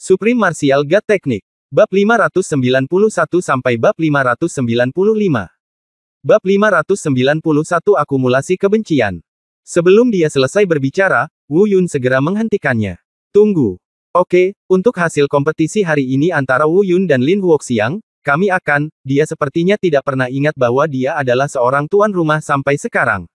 Supreme Martial God Technique. Bab 591 sampai bab 595. Bab 591 Akumulasi Kebencian. Sebelum dia selesai berbicara, Wu Yun segera menghentikannya. Tunggu. Oke, untuk hasil kompetisi hari ini antara Wu Yun dan Lin Huoxiang, dia sepertinya tidak pernah ingat bahwa dia adalah seorang tuan rumah sampai sekarang.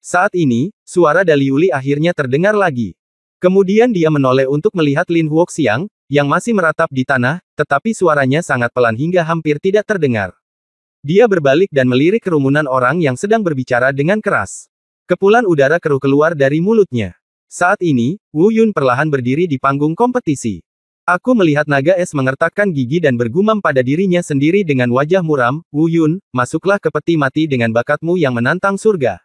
Saat ini, suara Daliuli akhirnya terdengar lagi. Kemudian dia menoleh untuk melihat Lin Huoxiang, yang masih meratap di tanah, tetapi suaranya sangat pelan hingga hampir tidak terdengar. Dia berbalik dan melirik kerumunan orang yang sedang berbicara dengan keras. Kepulan udara keruh keluar dari mulutnya. Saat ini, Wu Yun perlahan berdiri di panggung kompetisi. Aku melihat naga es mengertakkan gigi dan bergumam pada dirinya sendiri dengan wajah muram, Wu Yun, masuklah ke peti mati dengan bakatmu yang menantang surga.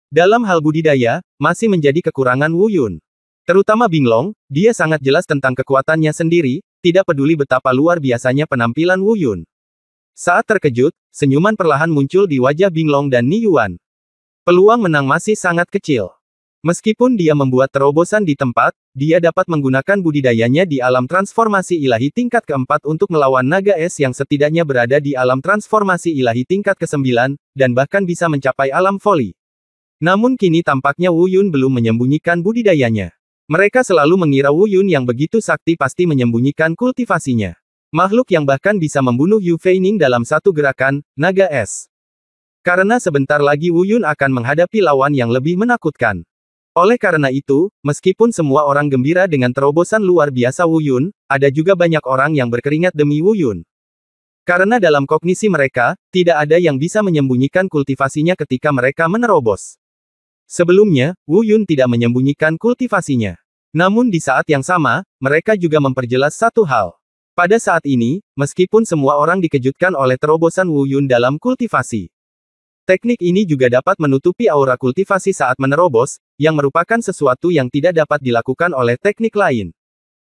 Dalam hal budidaya, masih menjadi kekurangan Wu Yun. Terutama Binglong, dia sangat jelas tentang kekuatannya sendiri, tidak peduli betapa luar biasanya penampilan Wu Yun. Saat terkejut, senyuman perlahan muncul di wajah Binglong dan Ni Yuan. Peluang menang masih sangat kecil. Meskipun dia membuat terobosan di tempat, dia dapat menggunakan budidayanya di alam transformasi ilahi tingkat keempat untuk melawan naga es yang setidaknya berada di alam transformasi ilahi tingkat ke-9, dan bahkan bisa mencapai alam voli. Namun kini tampaknya Wu Yun belum menyembunyikan budidayanya. Mereka selalu mengira Wu Yun yang begitu sakti pasti menyembunyikan kultivasinya. Makhluk yang bahkan bisa membunuh Yu Feining dalam satu gerakan, naga es. Karena sebentar lagi Wu Yun akan menghadapi lawan yang lebih menakutkan. Oleh karena itu, meskipun semua orang gembira dengan terobosan luar biasa Wu Yun, ada juga banyak orang yang berkeringat demi Wu Yun. Karena dalam kognisi mereka, tidak ada yang bisa menyembunyikan kultivasinya ketika mereka menerobos. Sebelumnya, Wu Yun tidak menyembunyikan kultivasinya. Namun di saat yang sama, mereka juga memperjelas satu hal. Pada saat ini, meskipun semua orang dikejutkan oleh terobosan Wu Yun dalam kultivasi, teknik ini juga dapat menutupi aura kultivasi saat menerobos, yang merupakan sesuatu yang tidak dapat dilakukan oleh teknik lain.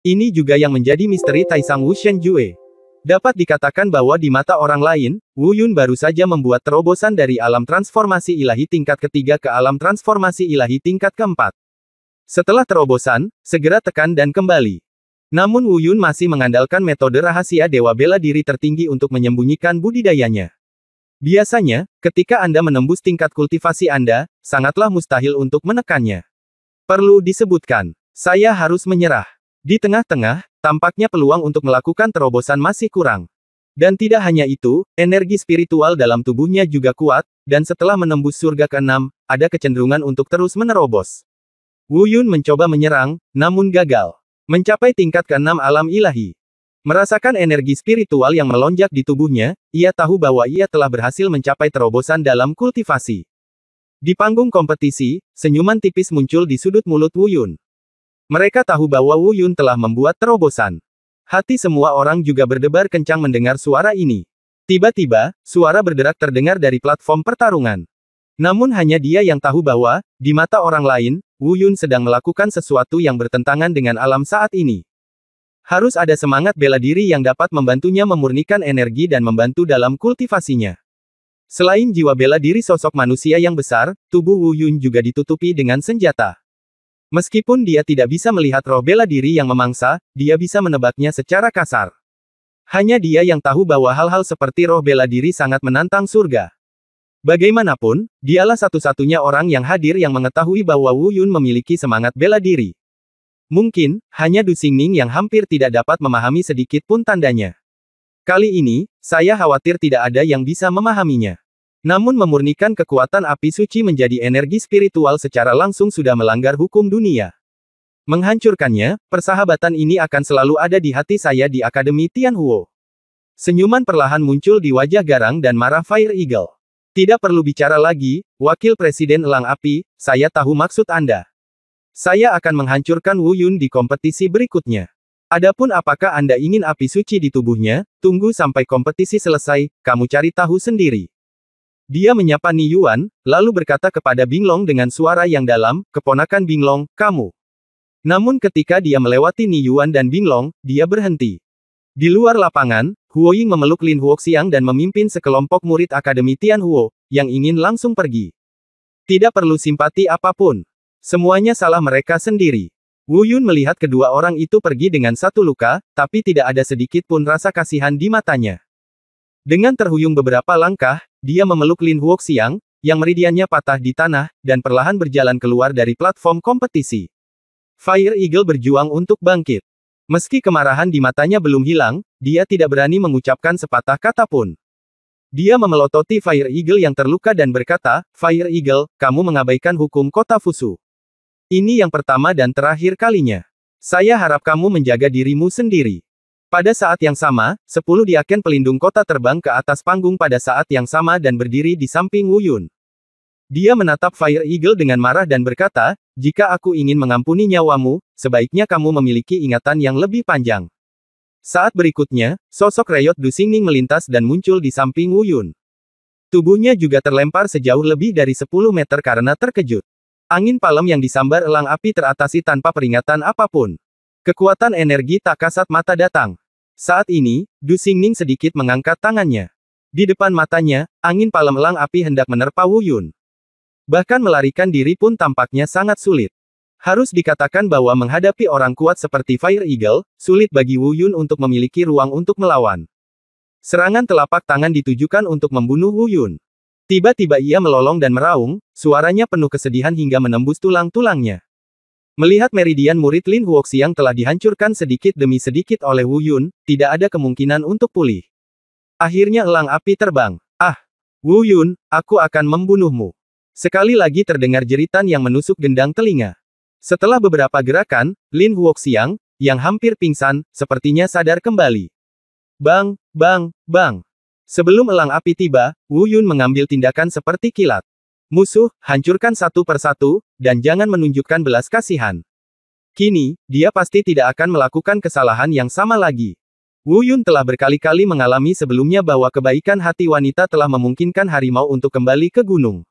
Ini juga yang menjadi misteri Taisang Wu Shenjue. Dapat dikatakan bahwa di mata orang lain, Wu Yun baru saja membuat terobosan dari alam transformasi ilahi tingkat ketiga ke alam transformasi ilahi tingkat keempat. Setelah terobosan, segera tekan dan kembali. Namun Wu Yun masih mengandalkan metode rahasia Dewa Bela Diri tertinggi untuk menyembunyikan budidayanya. Biasanya, ketika Anda menembus tingkat kultivasi Anda, sangatlah mustahil untuk menekannya. Perlu disebutkan, saya harus menyerah. Di tengah-tengah, tampaknya peluang untuk melakukan terobosan masih kurang. Dan tidak hanya itu, energi spiritual dalam tubuhnya juga kuat, dan setelah menembus surga ke-6, ada kecenderungan untuk terus menerobos. Wu Yun mencoba menyerang, namun gagal. Mencapai tingkat ke-6 alam ilahi. Merasakan energi spiritual yang melonjak di tubuhnya, ia tahu bahwa ia telah berhasil mencapai terobosan dalam kultivasi. Di panggung kompetisi, senyuman tipis muncul di sudut mulut Wu Yun. Mereka tahu bahwa Wu Yun telah membuat terobosan. Hati semua orang juga berdebar kencang mendengar suara ini. Tiba-tiba, suara berderak terdengar dari platform pertarungan. Namun hanya dia yang tahu bahwa, di mata orang lain, Wu Yun sedang melakukan sesuatu yang bertentangan dengan alam saat ini. Harus ada semangat bela diri yang dapat membantunya memurnikan energi dan membantu dalam kultivasinya. Selain jiwa bela diri sosok manusia yang besar, tubuh Wu Yun juga ditutupi dengan senjata. Meskipun dia tidak bisa melihat roh bela diri yang memangsa, dia bisa menebaknya secara kasar. Hanya dia yang tahu bahwa hal-hal seperti roh bela diri sangat menantang surga. Bagaimanapun, dialah satu-satunya orang yang hadir yang mengetahui bahwa Wu Yun memiliki semangat bela diri. Mungkin, hanya Du Xingning yang hampir tidak dapat memahami sedikit pun tandanya. Kali ini, saya khawatir tidak ada yang bisa memahaminya. Namun memurnikan kekuatan api suci menjadi energi spiritual secara langsung sudah melanggar hukum dunia. Menghancurkannya, persahabatan ini akan selalu ada di hati saya di Akademi Tianhuo. Senyuman perlahan muncul di wajah garang dan marah Fire Eagle. Tidak perlu bicara lagi, Wakil Presiden Elang Api, saya tahu maksud Anda. Saya akan menghancurkan Wu Yun di kompetisi berikutnya. Adapun apakah Anda ingin api suci di tubuhnya, tunggu sampai kompetisi selesai, kamu cari tahu sendiri. Dia menyapa Ni Yuan, lalu berkata kepada Binglong dengan suara yang dalam, keponakan Binglong, kamu. Namun ketika dia melewati Ni Yuan dan Binglong, dia berhenti. Di luar lapangan, Huo Ying memeluk Lin Huoxiang dan memimpin sekelompok murid Akademi Tianhuo, yang ingin langsung pergi. Tidak perlu simpati apapun. Semuanya salah mereka sendiri. Wu Yun melihat kedua orang itu pergi dengan satu luka, tapi tidak ada sedikit pun rasa kasihan di matanya. Dengan terhuyung beberapa langkah, dia memeluk Lin Huoxiang, yang meridiannya patah di tanah, dan perlahan berjalan keluar dari platform kompetisi. Fire Eagle berjuang untuk bangkit. Meski kemarahan di matanya belum hilang, dia tidak berani mengucapkan sepatah kata pun. Dia memelototi Fire Eagle yang terluka dan berkata, "Fire Eagle, kamu mengabaikan hukum kota Fusu. Ini yang pertama dan terakhir kalinya. Saya harap kamu menjaga dirimu sendiri." Pada saat yang sama, 10 diaken pelindung kota terbang ke atas panggung pada saat yang sama dan berdiri di samping Wu Yun. Dia menatap Fire Eagle dengan marah dan berkata, "Jika aku ingin mengampuni nyawamu, sebaiknya kamu memiliki ingatan yang lebih panjang." Saat berikutnya, sosok Reyot Du Xingning melintas dan muncul di samping Wu Yun. Tubuhnya juga terlempar sejauh lebih dari 10 meter karena terkejut. Angin palem yang disambar elang api teratasi tanpa peringatan apapun. Kekuatan energi tak kasat mata datang. Saat ini, Du Xingning sedikit mengangkat tangannya. Di depan matanya, angin palem elang api hendak menerpa Wu Yun. Bahkan melarikan diri pun tampaknya sangat sulit. Harus dikatakan bahwa menghadapi orang kuat seperti Fire Eagle, sulit bagi Wu Yun untuk memiliki ruang untuk melawan. Serangan telapak tangan ditujukan untuk membunuh Wu Yun. Tiba-tiba ia melolong dan meraung, suaranya penuh kesedihan hingga menembus tulang-tulangnya. Melihat meridian murid Lin Huoxiang telah dihancurkan sedikit demi sedikit oleh Wu Yun, tidak ada kemungkinan untuk pulih. Akhirnya elang api terbang. "Ah! Wu Yun, aku akan membunuhmu." Sekali lagi terdengar jeritan yang menusuk gendang telinga. Setelah beberapa gerakan, Lin Huoxiang, yang hampir pingsan, sepertinya sadar kembali. Bang, bang, bang. Sebelum elang api tiba, Wu Yun mengambil tindakan seperti kilat. "Musuh, hancurkan satu persatu, dan jangan menunjukkan belas kasihan. Kini, dia pasti tidak akan melakukan kesalahan yang sama lagi." Wu Yun telah berkali-kali mengalami sebelumnya bahwa kebaikan hati wanita telah memungkinkan harimau untuk kembali ke gunung.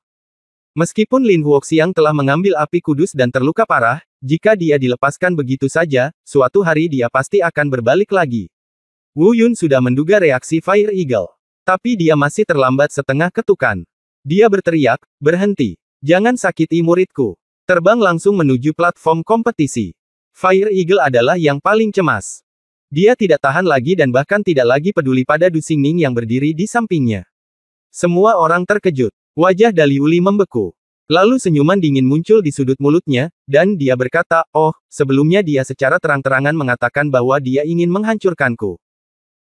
Meskipun Lin Huoxiang telah mengambil api kudus dan terluka parah, jika dia dilepaskan begitu saja, suatu hari dia pasti akan berbalik lagi. Wu Yun sudah menduga reaksi Fire Eagle. Tapi dia masih terlambat setengah ketukan. Dia berteriak, "Berhenti! Jangan sakiti muridku!" Terbang langsung menuju platform kompetisi. Fire Eagle adalah yang paling cemas. Dia tidak tahan lagi dan bahkan tidak lagi peduli pada Du Xingning yang berdiri di sampingnya. Semua orang terkejut. Wajah Dali Uli membeku. Lalu senyuman dingin muncul di sudut mulutnya, dan dia berkata, "Oh, sebelumnya dia secara terang-terangan mengatakan bahwa dia ingin menghancurkanku.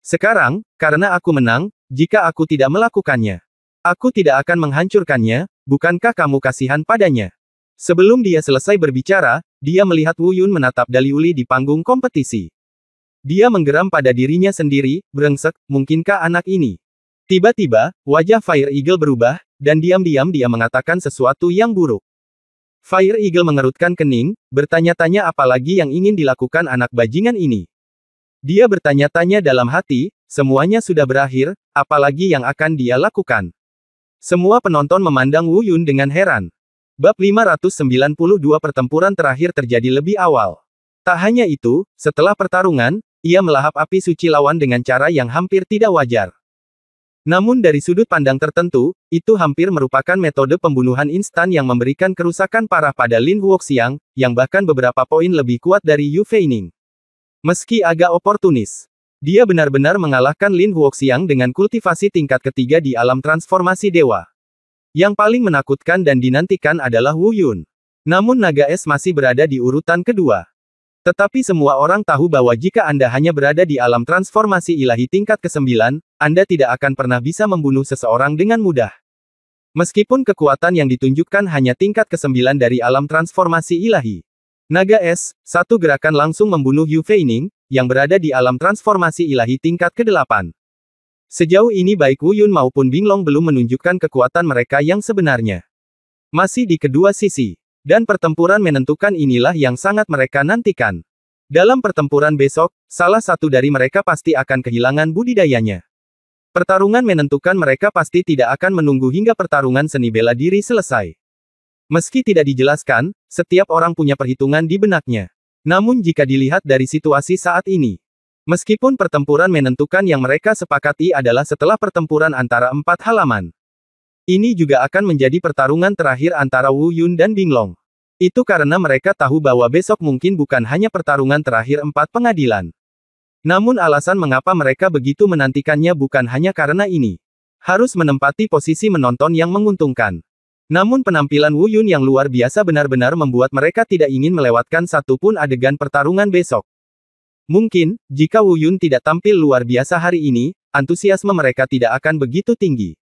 Sekarang, karena aku menang, jika aku tidak melakukannya, aku tidak akan menghancurkannya, bukankah kamu kasihan padanya?" Sebelum dia selesai berbicara, dia melihat Wu Yun menatap Dali Uli di panggung kompetisi. Dia menggeram pada dirinya sendiri, brengsek, mungkinkah anak ini? Tiba-tiba, wajah Fire Eagle berubah, dan diam-diam dia mengatakan sesuatu yang buruk. Fire Eagle mengerutkan kening, bertanya-tanya apa lagi yang ingin dilakukan anak bajingan ini. Dia bertanya-tanya dalam hati, semuanya sudah berakhir, apalagi yang akan dia lakukan. Semua penonton memandang Wu Yun dengan heran. Bab 592 pertempuran terakhir terjadi lebih awal. Tak hanya itu, setelah pertarungan, ia melahap api suci lawan dengan cara yang hampir tidak wajar. Namun dari sudut pandang tertentu, itu hampir merupakan metode pembunuhan instan yang memberikan kerusakan parah pada Lin Huoxiang, yang bahkan beberapa poin lebih kuat dari Yu Feining. Meski agak oportunis, dia benar-benar mengalahkan Lin Huoxiang dengan kultivasi tingkat ketiga di alam transformasi dewa. Yang paling menakutkan dan dinantikan adalah Wu Yun. Namun naga es masih berada di urutan kedua. Tetapi semua orang tahu bahwa jika Anda hanya berada di alam transformasi ilahi tingkat ke-9, Anda tidak akan pernah bisa membunuh seseorang dengan mudah. Meskipun kekuatan yang ditunjukkan hanya tingkat ke-9 dari alam transformasi ilahi. Naga es, satu gerakan langsung membunuh Yu Feining, yang berada di alam transformasi ilahi tingkat ke-8. Sejauh ini baik Wu Yun maupun Binglong belum menunjukkan kekuatan mereka yang sebenarnya. Masih di kedua sisi. Dan pertempuran menentukan inilah yang sangat mereka nantikan. Dalam pertempuran besok, salah satu dari mereka pasti akan kehilangan budidayanya. Pertarungan menentukan mereka pasti tidak akan menunggu hingga pertarungan seni bela diri selesai. Meski tidak dijelaskan, setiap orang punya perhitungan di benaknya. Namun jika dilihat dari situasi saat ini, meskipun pertempuran menentukan yang mereka sepakati adalah setelah pertempuran antara 4 halaman. Ini juga akan menjadi pertarungan terakhir antara Wu Yun dan Binglong. Itu karena mereka tahu bahwa besok mungkin bukan hanya pertarungan terakhir 4 pengadilan. Namun alasan mengapa mereka begitu menantikannya bukan hanya karena ini. Harus menempati posisi menonton yang menguntungkan. Namun penampilan Wu Yun yang luar biasa benar-benar membuat mereka tidak ingin melewatkan satupun adegan pertarungan besok. Mungkin, jika Wu Yun tidak tampil luar biasa hari ini, antusiasme mereka tidak akan begitu tinggi.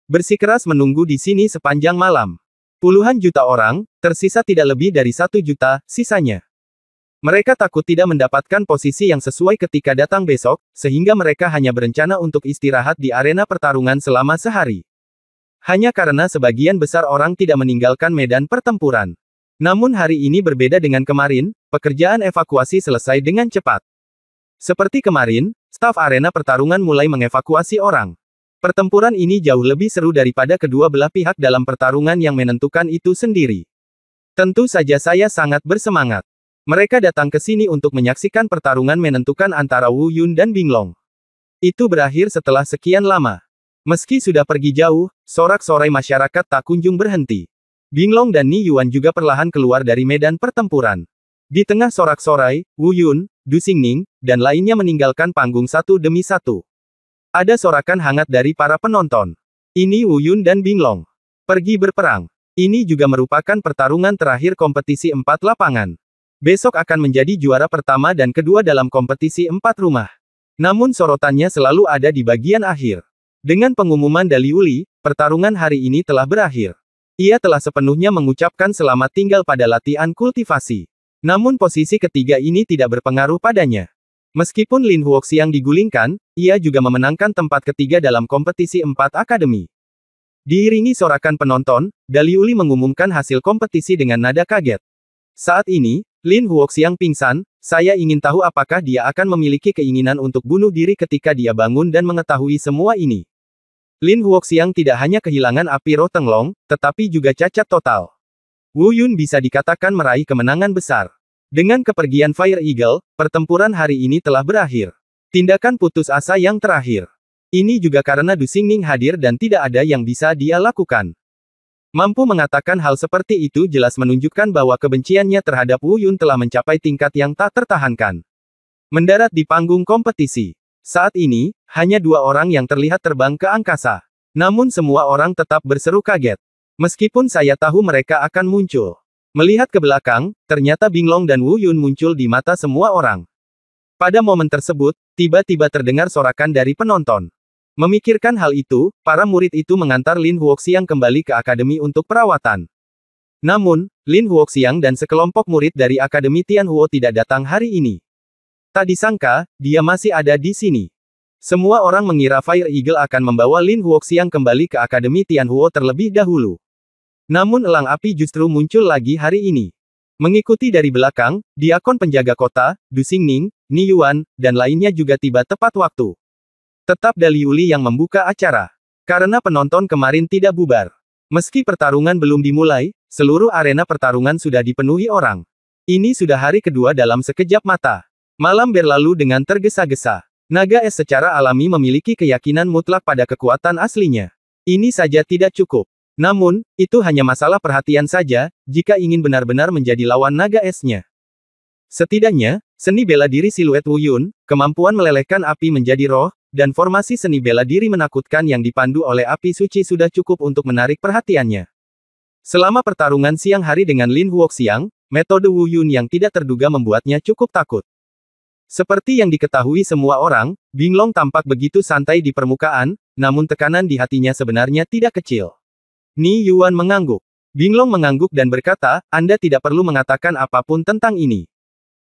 Bersikeras menunggu di sini sepanjang malam. Puluhan juta orang, tersisa tidak lebih dari 1 juta, sisanya. Mereka takut tidak mendapatkan posisi yang sesuai ketika datang besok, sehingga mereka hanya berencana untuk istirahat di arena pertarungan selama sehari. Hanya karena sebagian besar orang tidak meninggalkan medan pertempuran. Namun hari ini berbeda dengan kemarin, pekerjaan evakuasi selesai dengan cepat. Seperti kemarin, staf arena pertarungan mulai mengevakuasi orang. Pertempuran ini jauh lebih seru daripada kedua belah pihak dalam pertarungan yang menentukan itu sendiri. Tentu saja saya sangat bersemangat. Mereka datang ke sini untuk menyaksikan pertarungan menentukan antara Wu Yun dan Binglong. Itu berakhir setelah sekian lama. Meski sudah pergi jauh, sorak-sorai masyarakat tak kunjung berhenti. Binglong dan Ni Yuan juga perlahan keluar dari medan pertempuran. Di tengah sorak-sorai, Wu Yun, Du Xingning, dan lainnya meninggalkan panggung satu demi satu. Ada sorakan hangat dari para penonton. Ini Wu Yun dan Binglong. Pergi berperang. Ini juga merupakan pertarungan terakhir kompetisi 4 lapangan. Besok akan menjadi juara pertama dan kedua dalam kompetisi 4 rumah. Namun sorotannya selalu ada di bagian akhir. Dengan pengumuman Dali Uli, pertarungan hari ini telah berakhir. Ia telah sepenuhnya mengucapkan selamat tinggal pada latihan kultivasi. Namun posisi ketiga ini tidak berpengaruh padanya. Meskipun Lin Huoxiang digulingkan, ia juga memenangkan tempat ketiga dalam kompetisi 4 akademi. Diiringi sorakan penonton, Dali Uli mengumumkan hasil kompetisi dengan nada kaget. Saat ini, Lin Huoxiang pingsan, saya ingin tahu apakah dia akan memiliki keinginan untuk bunuh diri ketika dia bangun dan mengetahui semua ini. Lin Huoxiang tidak hanya kehilangan api roh Tenglong, tetapi juga cacat total. Wu Yun bisa dikatakan meraih kemenangan besar. Dengan kepergian Fire Eagle, pertempuran hari ini telah berakhir. Tindakan putus asa yang terakhir. Ini juga karena Du Xingning hadir dan tidak ada yang bisa dia lakukan. Mampu mengatakan hal seperti itu jelas menunjukkan bahwa kebenciannya terhadap Wu Yun telah mencapai tingkat yang tak tertahankan. Mendarat di panggung kompetisi. Saat ini, hanya 2 orang yang terlihat terbang ke angkasa. Namun semua orang tetap berseru kaget. Meskipun saya tahu mereka akan muncul. Melihat ke belakang, ternyata Binglong dan Wu Yun muncul di mata semua orang. Pada momen tersebut, tiba-tiba terdengar sorakan dari penonton. Memikirkan hal itu, para murid itu mengantar Lin Huoxiang kembali ke akademi untuk perawatan. Namun, Lin Huoxiang dan sekelompok murid dari Akademi Tianhuo tidak datang hari ini. Tak disangka, dia masih ada di sini. Semua orang mengira Fire Eagle akan membawa Lin Huoxiang kembali ke Akademi Tianhuo terlebih dahulu. Namun elang api justru muncul lagi hari ini. Mengikuti dari belakang, diakon penjaga kota, Du Xingning, Ni Yuan, dan lainnya juga tiba tepat waktu. Tetap Dali Uli yang membuka acara. Karena penonton kemarin tidak bubar. Meski pertarungan belum dimulai, seluruh arena pertarungan sudah dipenuhi orang. Ini sudah hari kedua dalam sekejap mata. Malam berlalu dengan tergesa-gesa. Naga es secara alami memiliki keyakinan mutlak pada kekuatan aslinya. Ini saja tidak cukup. Namun, itu hanya masalah perhatian saja, jika ingin benar-benar menjadi lawan naga esnya. Setidaknya, seni bela diri siluet Wu Yun, kemampuan melelehkan api menjadi roh, dan formasi seni bela diri menakutkan yang dipandu oleh api suci sudah cukup untuk menarik perhatiannya. Selama pertarungan siang hari dengan Lin Huoxiang, metode Wu Yun yang tidak terduga membuatnya cukup takut. Seperti yang diketahui semua orang, Binglong tampak begitu santai di permukaan, namun tekanan di hatinya sebenarnya tidak kecil. Ni Yuan mengangguk. Binglong mengangguk dan berkata, Anda tidak perlu mengatakan apapun tentang ini.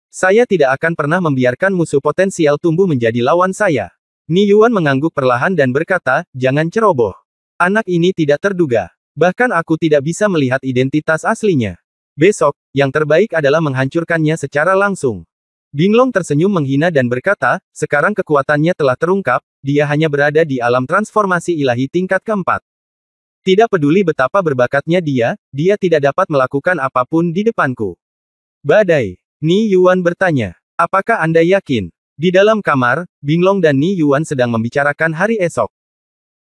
Saya tidak akan pernah membiarkan musuh potensial tumbuh menjadi lawan saya. Ni Yuan mengangguk perlahan dan berkata, jangan ceroboh. Anak ini tidak terduga. Bahkan aku tidak bisa melihat identitas aslinya. Besok, yang terbaik adalah menghancurkannya secara langsung. Binglong tersenyum menghina dan berkata, sekarang kekuatannya telah terungkap, dia hanya berada di alam transformasi ilahi tingkat keempat. Tidak peduli betapa berbakatnya dia tidak dapat melakukan apapun di depanku. Badai. Ni Yuan bertanya, apakah Anda yakin? Di dalam kamar, Binglong dan Ni Yuan sedang membicarakan hari esok.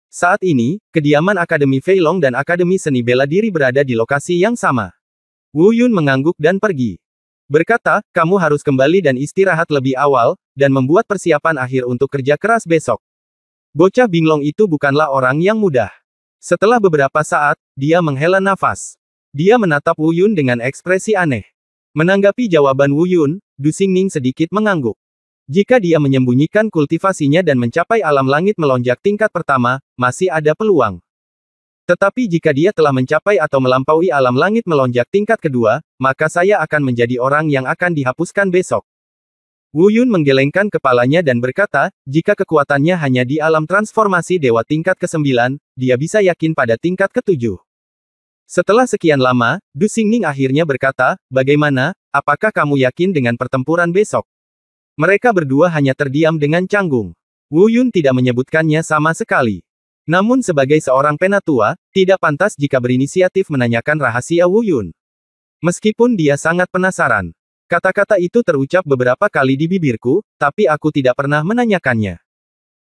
Saat ini, kediaman Akademi Feilong dan Akademi Seni Bela Diri berada di lokasi yang sama. Wu Yun mengangguk dan pergi. Berkata, kamu harus kembali dan istirahat lebih awal, dan membuat persiapan akhir untuk kerja keras besok. Bocah Binglong itu bukanlah orang yang mudah. Setelah beberapa saat, dia menghela nafas. Dia menatap Wu Yun dengan ekspresi aneh. Menanggapi jawaban Wu Yun, Du Xingning sedikit mengangguk. Jika dia menyembunyikan kultivasinya dan mencapai alam langit melonjak tingkat pertama, masih ada peluang. Tetapi jika dia telah mencapai atau melampaui alam langit melonjak tingkat kedua, maka saya akan menjadi orang yang akan dihapuskan besok. Wu Yun menggelengkan kepalanya dan berkata, jika kekuatannya hanya di alam transformasi dewa tingkat ke-9, dia bisa yakin pada tingkat ke-7. Setelah sekian lama, Du Xingning akhirnya berkata, bagaimana, apakah kamu yakin dengan pertempuran besok? Mereka berdua hanya terdiam dengan canggung. Wu Yun tidak menyebutkannya sama sekali. Namun sebagai seorang penatua, tidak pantas jika berinisiatif menanyakan rahasia Wu Yun. Meskipun dia sangat penasaran. Kata-kata itu terucap beberapa kali di bibirku, tapi aku tidak pernah menanyakannya.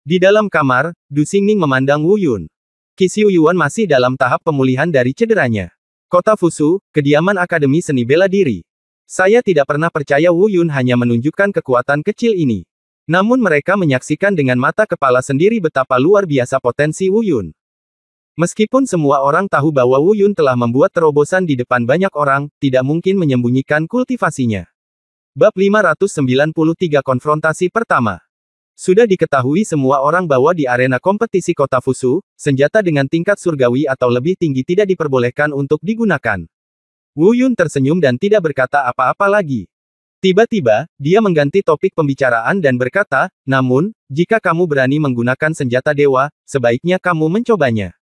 Di dalam kamar, Du Xingning memandang Wu Yun. Qi Xiu Yuan masih dalam tahap pemulihan dari cederanya. Kota Fusu, kediaman Akademi Seni Bela Diri. Saya tidak pernah percaya Wu Yun hanya menunjukkan kekuatan kecil ini. Namun mereka menyaksikan dengan mata kepala sendiri betapa luar biasa potensi Wu Yun. Meskipun semua orang tahu bahwa Wu Yun telah membuat terobosan di depan banyak orang, tidak mungkin menyembunyikan kultivasinya. Bab 593 Konfrontasi Pertama. Sudah diketahui semua orang bahwa di arena kompetisi kota Fusu, senjata dengan tingkat surgawi atau lebih tinggi tidak diperbolehkan untuk digunakan. Wu Yun tersenyum dan tidak berkata apa-apa lagi. Tiba-tiba, dia mengganti topik pembicaraan dan berkata, namun, jika kamu berani menggunakan senjata dewa, sebaiknya kamu mencobanya.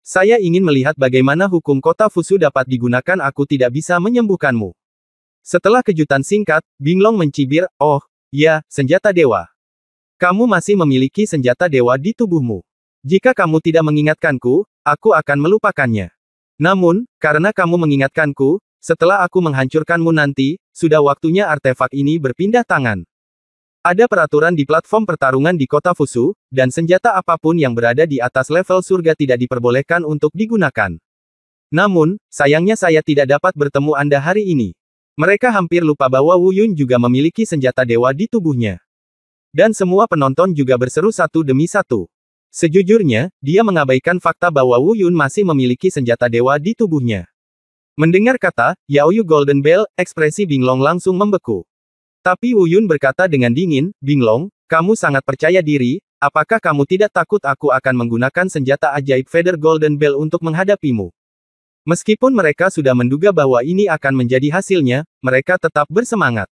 Saya ingin melihat bagaimana hukum kota Fusu dapat digunakan. Aku tidak bisa menyembuhkanmu. Setelah kejutan singkat, Binglong mencibir, oh, ya, senjata dewa. Kamu masih memiliki senjata dewa di tubuhmu. Jika kamu tidak mengingatkanku, aku akan melupakannya. Namun, karena kamu mengingatkanku, setelah aku menghancurkanmu nanti, sudah waktunya artefak ini berpindah tangan. Ada peraturan di platform pertarungan di kota Fusu, dan senjata apapun yang berada di atas level surga tidak diperbolehkan untuk digunakan. Namun, sayangnya saya tidak dapat bertemu Anda hari ini. Mereka hampir lupa bahwa Wu Yun juga memiliki senjata dewa di tubuhnya. Dan semua penonton juga berseru satu demi satu. Sejujurnya, dia mengabaikan fakta bahwa Wu Yun masih memiliki senjata dewa di tubuhnya. Mendengar kata, Yaoyu Golden Bell, ekspresi Binglong langsung membeku. Tapi Wu Yun berkata dengan dingin, Binglong, kamu sangat percaya diri, apakah kamu tidak takut aku akan menggunakan senjata ajaib Feather Golden Bell untuk menghadapimu? Meskipun mereka sudah menduga bahwa ini akan menjadi hasilnya, mereka tetap bersemangat.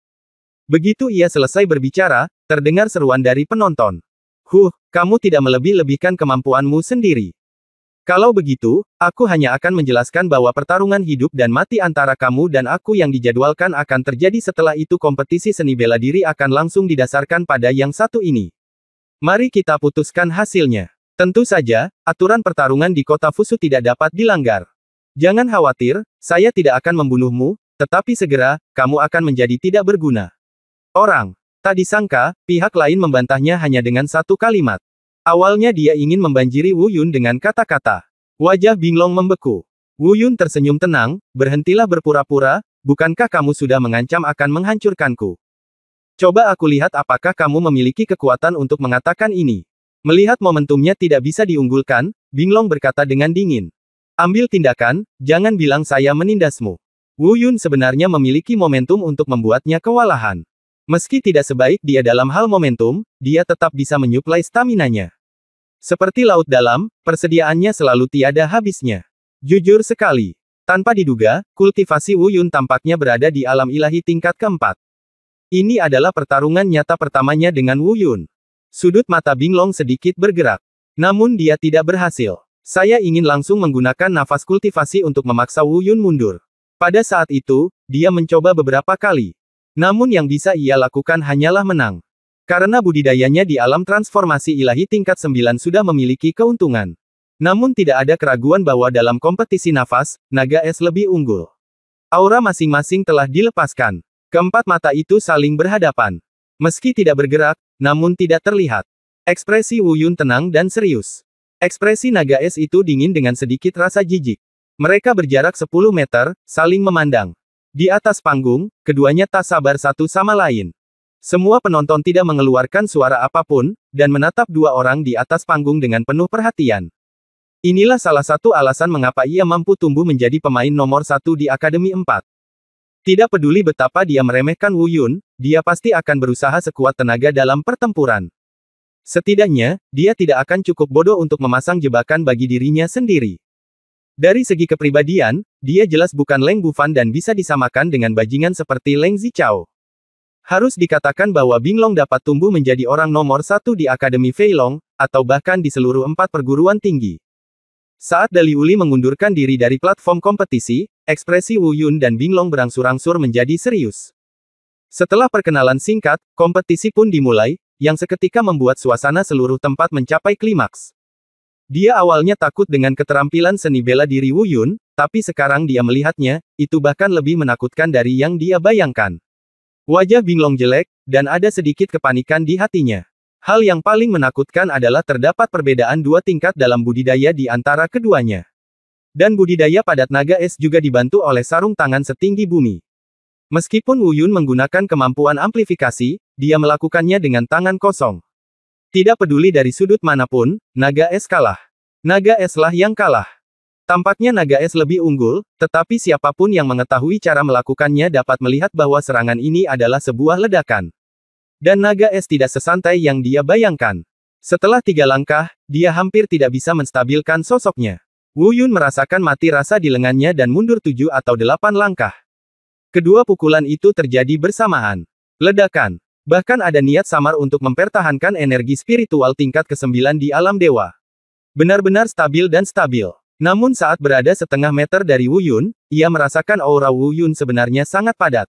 Begitu ia selesai berbicara, terdengar seruan dari penonton. Kamu tidak melebih-lebihkan kemampuanmu sendiri. Kalau begitu, aku hanya akan menjelaskan bahwa pertarungan hidup dan mati antara kamu dan aku yang dijadwalkan akan terjadi setelah itu. Kompetisi seni bela diri akan langsung didasarkan pada yang satu ini. Mari kita putuskan hasilnya. Tentu saja, aturan pertarungan di kota Fusu tidak dapat dilanggar. Jangan khawatir, saya tidak akan membunuhmu, tetapi segera, kamu akan menjadi tidak berguna. Orang. Tak disangka, pihak lain membantahnya hanya dengan satu kalimat. Awalnya dia ingin membanjiri Wu Yun dengan kata-kata. Wajah Binglong membeku. Wu Yun tersenyum tenang, berhentilah berpura-pura, bukankah kamu sudah mengancam akan menghancurkanku? Coba aku lihat apakah kamu memiliki kekuatan untuk mengatakan ini. Melihat momentumnya tidak bisa diunggulkan, Binglong berkata dengan dingin. Ambil tindakan, jangan bilang saya menindasmu. Wu Yun sebenarnya memiliki momentum untuk membuatnya kewalahan. Meski tidak sebaik dia dalam hal momentum, dia tetap bisa menyuplai staminanya. Seperti laut dalam, persediaannya selalu tiada habisnya. Jujur sekali. Tanpa diduga, kultivasi Wu Yun tampaknya berada di alam ilahi tingkat keempat. Ini adalah pertarungan nyata pertamanya dengan Wu Yun. Sudut mata Binglong sedikit bergerak. Namun dia tidak berhasil. Saya ingin langsung menggunakan nafas kultivasi untuk memaksa Wu Yun mundur. Pada saat itu, dia mencoba beberapa kali. Namun yang bisa ia lakukan hanyalah menang. Karena budidayanya di alam transformasi ilahi tingkat 9 sudah memiliki keuntungan. Namun tidak ada keraguan bahwa dalam kompetisi nafas, naga es lebih unggul. Aura masing-masing telah dilepaskan. Keempat mata itu saling berhadapan. Meski tidak bergerak, namun tidak terlihat. Ekspresi Wu Yun tenang dan serius. Ekspresi naga es itu dingin dengan sedikit rasa jijik. Mereka berjarak 10 meter, saling memandang. Di atas panggung, keduanya tak sabar satu sama lain. Semua penonton tidak mengeluarkan suara apapun, dan menatap dua orang di atas panggung dengan penuh perhatian. Inilah salah satu alasan mengapa ia mampu tumbuh menjadi pemain nomor satu di Akademi 4. Tidak peduli betapa dia meremehkan Wu Yun, dia pasti akan berusaha sekuat tenaga dalam pertempuran. Setidaknya, dia tidak akan cukup bodoh untuk memasang jebakan bagi dirinya sendiri. Dari segi kepribadian, dia jelas bukan Leng Bufan dan bisa disamakan dengan bajingan seperti Leng Zichao. Harus dikatakan bahwa Binglong dapat tumbuh menjadi orang nomor satu di Akademi Feilong, atau bahkan di seluruh 4 perguruan tinggi. Saat Dali Uli mengundurkan diri dari platform kompetisi, ekspresi Wu Yun dan Binglong berangsur-angsur menjadi serius. Setelah perkenalan singkat, kompetisi pun dimulai, yang seketika membuat suasana seluruh tempat mencapai klimaks. Dia awalnya takut dengan keterampilan seni bela diri Wu Yun, tapi sekarang dia melihatnya, itu bahkan lebih menakutkan dari yang dia bayangkan. Wajah Binglong jelek, dan ada sedikit kepanikan di hatinya. Hal yang paling menakutkan adalah terdapat perbedaan 2 tingkat dalam budidaya di antara keduanya. Dan budidaya padat naga es juga dibantu oleh sarung tangan setinggi bumi. Meskipun Wu Yun menggunakan kemampuan amplifikasi, dia melakukannya dengan tangan kosong. Tidak peduli dari sudut manapun, naga es kalah. Naga eslah yang kalah. Tampaknya naga es lebih unggul, tetapi siapapun yang mengetahui cara melakukannya dapat melihat bahwa serangan ini adalah sebuah ledakan. Dan naga es tidak sesantai yang dia bayangkan. Setelah 3 langkah, dia hampir tidak bisa menstabilkan sosoknya. Wu Yun merasakan mati rasa di lengannya dan mundur 7 atau 8 langkah. Kedua pukulan itu terjadi bersamaan. Ledakan. Bahkan ada niat samar untuk mempertahankan energi spiritual tingkat ke-9 di alam dewa. Benar-benar stabil dan stabil. Namun saat berada setengah meter dari Wu Yun, ia merasakan aura Wu Yun sebenarnya sangat padat.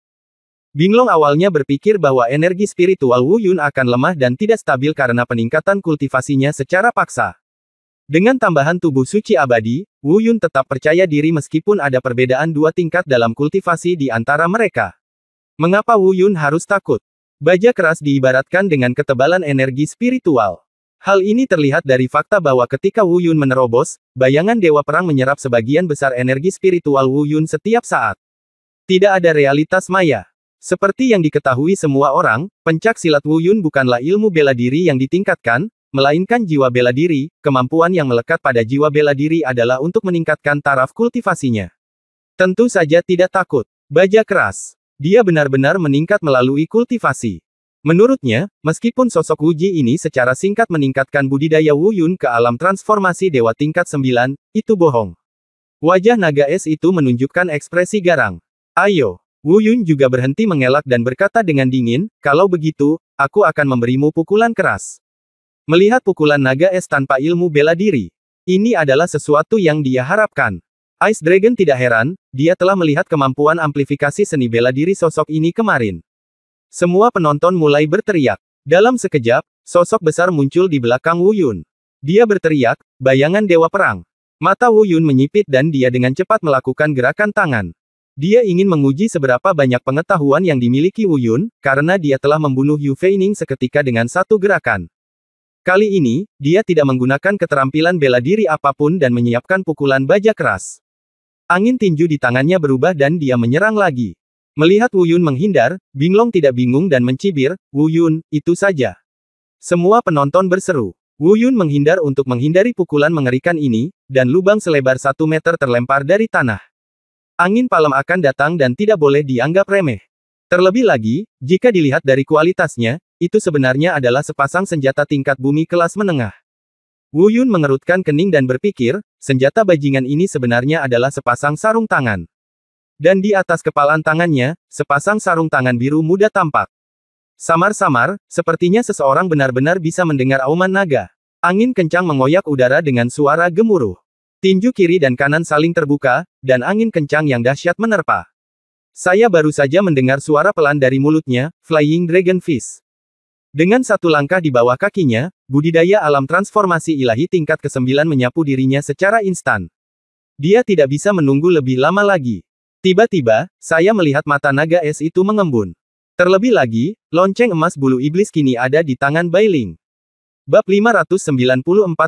Binglong awalnya berpikir bahwa energi spiritual Wu Yun akan lemah dan tidak stabil karena peningkatan kultivasinya secara paksa. Dengan tambahan tubuh suci abadi, Wu Yun tetap percaya diri meskipun ada perbedaan 2 tingkat dalam kultivasi di antara mereka. Mengapa Wu Yun harus takut? Baja keras diibaratkan dengan ketebalan energi spiritual. Hal ini terlihat dari fakta bahwa ketika Wu Yun menerobos, bayangan Dewa Perang menyerap sebagian besar energi spiritual Wu Yun setiap saat. Tidak ada realitas maya. Seperti yang diketahui semua orang, pencak silat Wu Yun bukanlah ilmu bela diri yang ditingkatkan, melainkan jiwa bela diri. Kemampuan yang melekat pada jiwa bela diri adalah untuk meningkatkan taraf kultivasinya. Tentu saja tidak takut. Baja keras. Dia benar-benar meningkat melalui kultivasi. Menurutnya, meskipun sosok Wu Ji ini secara singkat meningkatkan budidaya Wu Yun ke alam transformasi dewa tingkat 9, itu bohong. Wajah naga es itu menunjukkan ekspresi garang. Ayo. Wu Yun juga berhenti mengelak dan berkata dengan dingin, kalau begitu, aku akan memberimu pukulan keras. Melihat pukulan naga es tanpa ilmu bela diri. Ini adalah sesuatu yang dia harapkan. Ice Dragon tidak heran, dia telah melihat kemampuan amplifikasi seni bela diri sosok ini kemarin. Semua penonton mulai berteriak. Dalam sekejap, sosok besar muncul di belakang Wu Yun. Dia berteriak, bayangan Dewa Perang. Mata Wu Yun menyipit dan dia dengan cepat melakukan gerakan tangan. Dia ingin menguji seberapa banyak pengetahuan yang dimiliki Wu Yun, karena dia telah membunuh Yu Feining seketika dengan satu gerakan. Kali ini, dia tidak menggunakan keterampilan bela diri apapun dan menyiapkan pukulan baja keras. Angin tinju di tangannya berubah dan dia menyerang lagi. Melihat Wu Yun menghindar, Binglong tidak bingung dan mencibir, Wu Yun, itu saja. Semua penonton berseru. Wu Yun menghindar untuk menghindari pukulan mengerikan ini, dan lubang selebar 1 meter terlempar dari tanah. Angin palam akan datang dan tidak boleh dianggap remeh. Terlebih lagi, jika dilihat dari kualitasnya, itu sebenarnya adalah sepasang senjata tingkat bumi kelas menengah. Wu Yun mengerutkan kening dan berpikir, senjata bajingan ini sebenarnya adalah sepasang sarung tangan. Dan di atas kepalan tangannya, sepasang sarung tangan biru muda tampak. Samar-samar, sepertinya seseorang benar-benar bisa mendengar auman naga. Angin kencang mengoyak udara dengan suara gemuruh. Tinju kiri dan kanan saling terbuka, dan angin kencang yang dahsyat menerpa. Saya baru saja mendengar suara pelan dari mulutnya, Flying Dragon Fist. Dengan satu langkah di bawah kakinya, budidaya alam transformasi ilahi tingkat ke-9 menyapu dirinya secara instan. Dia tidak bisa menunggu lebih lama lagi. Tiba-tiba, saya melihat mata naga es itu mengembun. Terlebih lagi, lonceng emas bulu iblis kini ada di tangan Bailing. Bab 594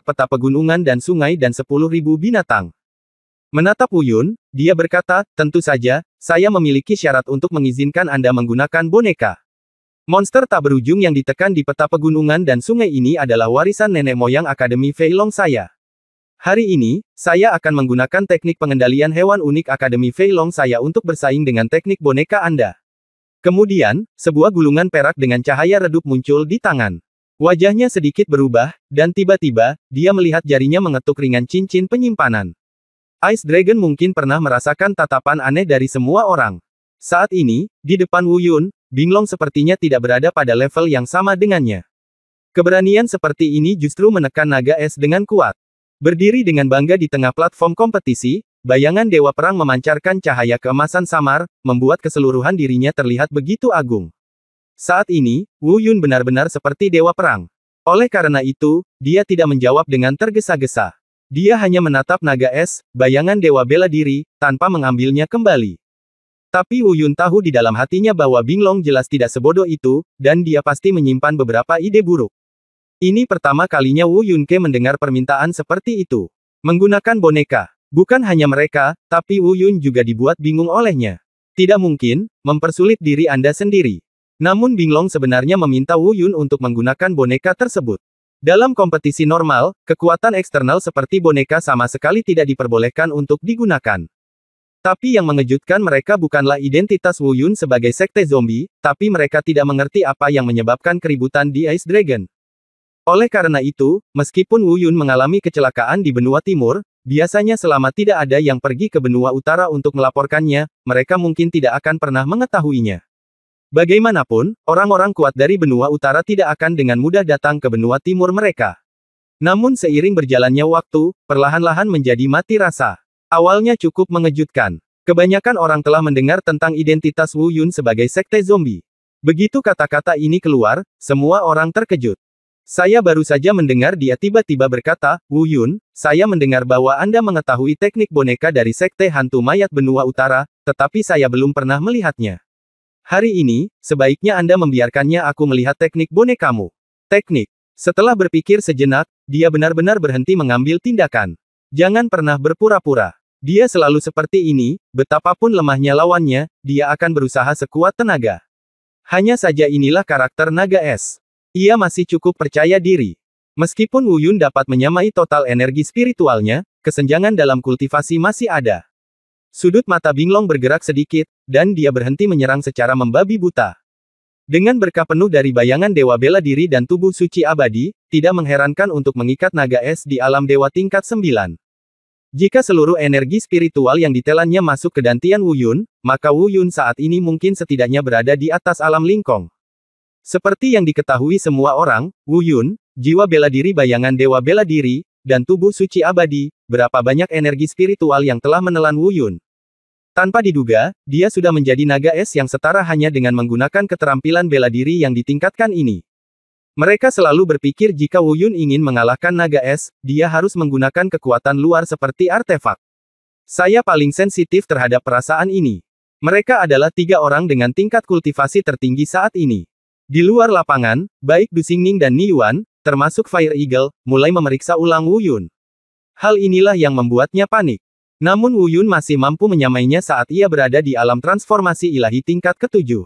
Peta Pegunungan dan Sungai dan 10.000 Binatang. Menatap Wu Yun, dia berkata, tentu saja, saya memiliki syarat untuk mengizinkan Anda menggunakan boneka. Monster tak berujung yang ditekan di peta pegunungan dan sungai ini adalah warisan nenek moyang Akademi Fei Long saya. Hari ini, saya akan menggunakan teknik pengendalian hewan unik Akademi Fei Long saya untuk bersaing dengan teknik boneka Anda. Kemudian, sebuah gulungan perak dengan cahaya redup muncul di tangan. Wajahnya sedikit berubah, dan tiba-tiba, dia melihat jarinya mengetuk ringan cincin penyimpanan. Ice Dragon mungkin pernah merasakan tatapan aneh dari semua orang. Saat ini, di depan Wu Yun, Binglong sepertinya tidak berada pada level yang sama dengannya. Keberanian seperti ini justru menekan naga es dengan kuat. Berdiri dengan bangga di tengah platform kompetisi, bayangan Dewa Perang memancarkan cahaya keemasan samar, membuat keseluruhan dirinya terlihat begitu agung. Saat ini, Wu Yun benar-benar seperti Dewa Perang. Oleh karena itu, dia tidak menjawab dengan tergesa-gesa. Dia hanya menatap naga es, bayangan Dewa Bela Diri, tanpa mengambilnya kembali. Tapi Wu Yun tahu di dalam hatinya bahwa Binglong jelas tidak sebodoh itu, dan dia pasti menyimpan beberapa ide buruk. Ini pertama kalinya Wu Yunke mendengar permintaan seperti itu. Menggunakan boneka. Bukan hanya mereka, tapi Wu Yun juga dibuat bingung olehnya. Tidak mungkin, mempersulit diri Anda sendiri. Namun Binglong sebenarnya meminta Wu Yun untuk menggunakan boneka tersebut. Dalam kompetisi normal, kekuatan eksternal seperti boneka sama sekali tidak diperbolehkan untuk digunakan. Tapi yang mengejutkan mereka bukanlah identitas Wu Yun sebagai sekte zombie, tapi mereka tidak mengerti apa yang menyebabkan keributan di Ice Dragon. Oleh karena itu, meskipun Wu Yun mengalami kecelakaan di benua timur, biasanya selama tidak ada yang pergi ke benua utara untuk melaporkannya, mereka mungkin tidak akan pernah mengetahuinya. Bagaimanapun, orang-orang kuat dari benua utara tidak akan dengan mudah datang ke benua timur mereka. Namun seiring berjalannya waktu, perlahan-lahan menjadi mati rasa. Awalnya cukup mengejutkan. Kebanyakan orang telah mendengar tentang identitas Wu Yun sebagai sekte zombie. Begitu kata-kata ini keluar, semua orang terkejut. Saya baru saja mendengar dia tiba-tiba berkata, Wu Yun, saya mendengar bahwa Anda mengetahui teknik boneka dari sekte hantu mayat benua utara, tetapi saya belum pernah melihatnya. Hari ini, sebaiknya Anda membiarkannya aku melihat teknik bonekamu. Teknik. Setelah berpikir sejenak, dia benar-benar berhenti mengambil tindakan. Jangan pernah berpura-pura. Dia selalu seperti ini, betapapun lemahnya lawannya, dia akan berusaha sekuat tenaga. Hanya saja inilah karakter naga es. Ia masih cukup percaya diri. Meskipun Wu Yun dapat menyamai total energi spiritualnya, kesenjangan dalam kultivasi masih ada. Sudut mata Binglong bergerak sedikit, dan dia berhenti menyerang secara membabi buta. Dengan berkah penuh dari bayangan Dewa Bela Diri dan tubuh suci abadi, tidak mengherankan untuk mengikat naga es di alam dewa tingkat 9. Jika seluruh energi spiritual yang ditelannya masuk ke dantian Wu Yun, maka Wu Yun saat ini mungkin setidaknya berada di atas alam lingkong. Seperti yang diketahui semua orang, Wu Yun, jiwa bela diri bayangan Dewa Bela Diri, dan tubuh suci abadi, berapa banyak energi spiritual yang telah menelan Wu Yun. Tanpa diduga, dia sudah menjadi naga es yang setara hanya dengan menggunakan keterampilan bela diri yang ditingkatkan ini. Mereka selalu berpikir jika Wu Yun ingin mengalahkan naga es, dia harus menggunakan kekuatan luar seperti artefak. Saya paling sensitif terhadap perasaan ini. Mereka adalah 3 orang dengan tingkat kultivasi tertinggi saat ini. Di luar lapangan, baik Du Xingning dan Ni Yuan, termasuk Fire Eagle, mulai memeriksa ulang Wu Yun. Hal inilah yang membuatnya panik. Namun Wu Yun masih mampu menyamainya saat ia berada di alam transformasi ilahi tingkat ke-7.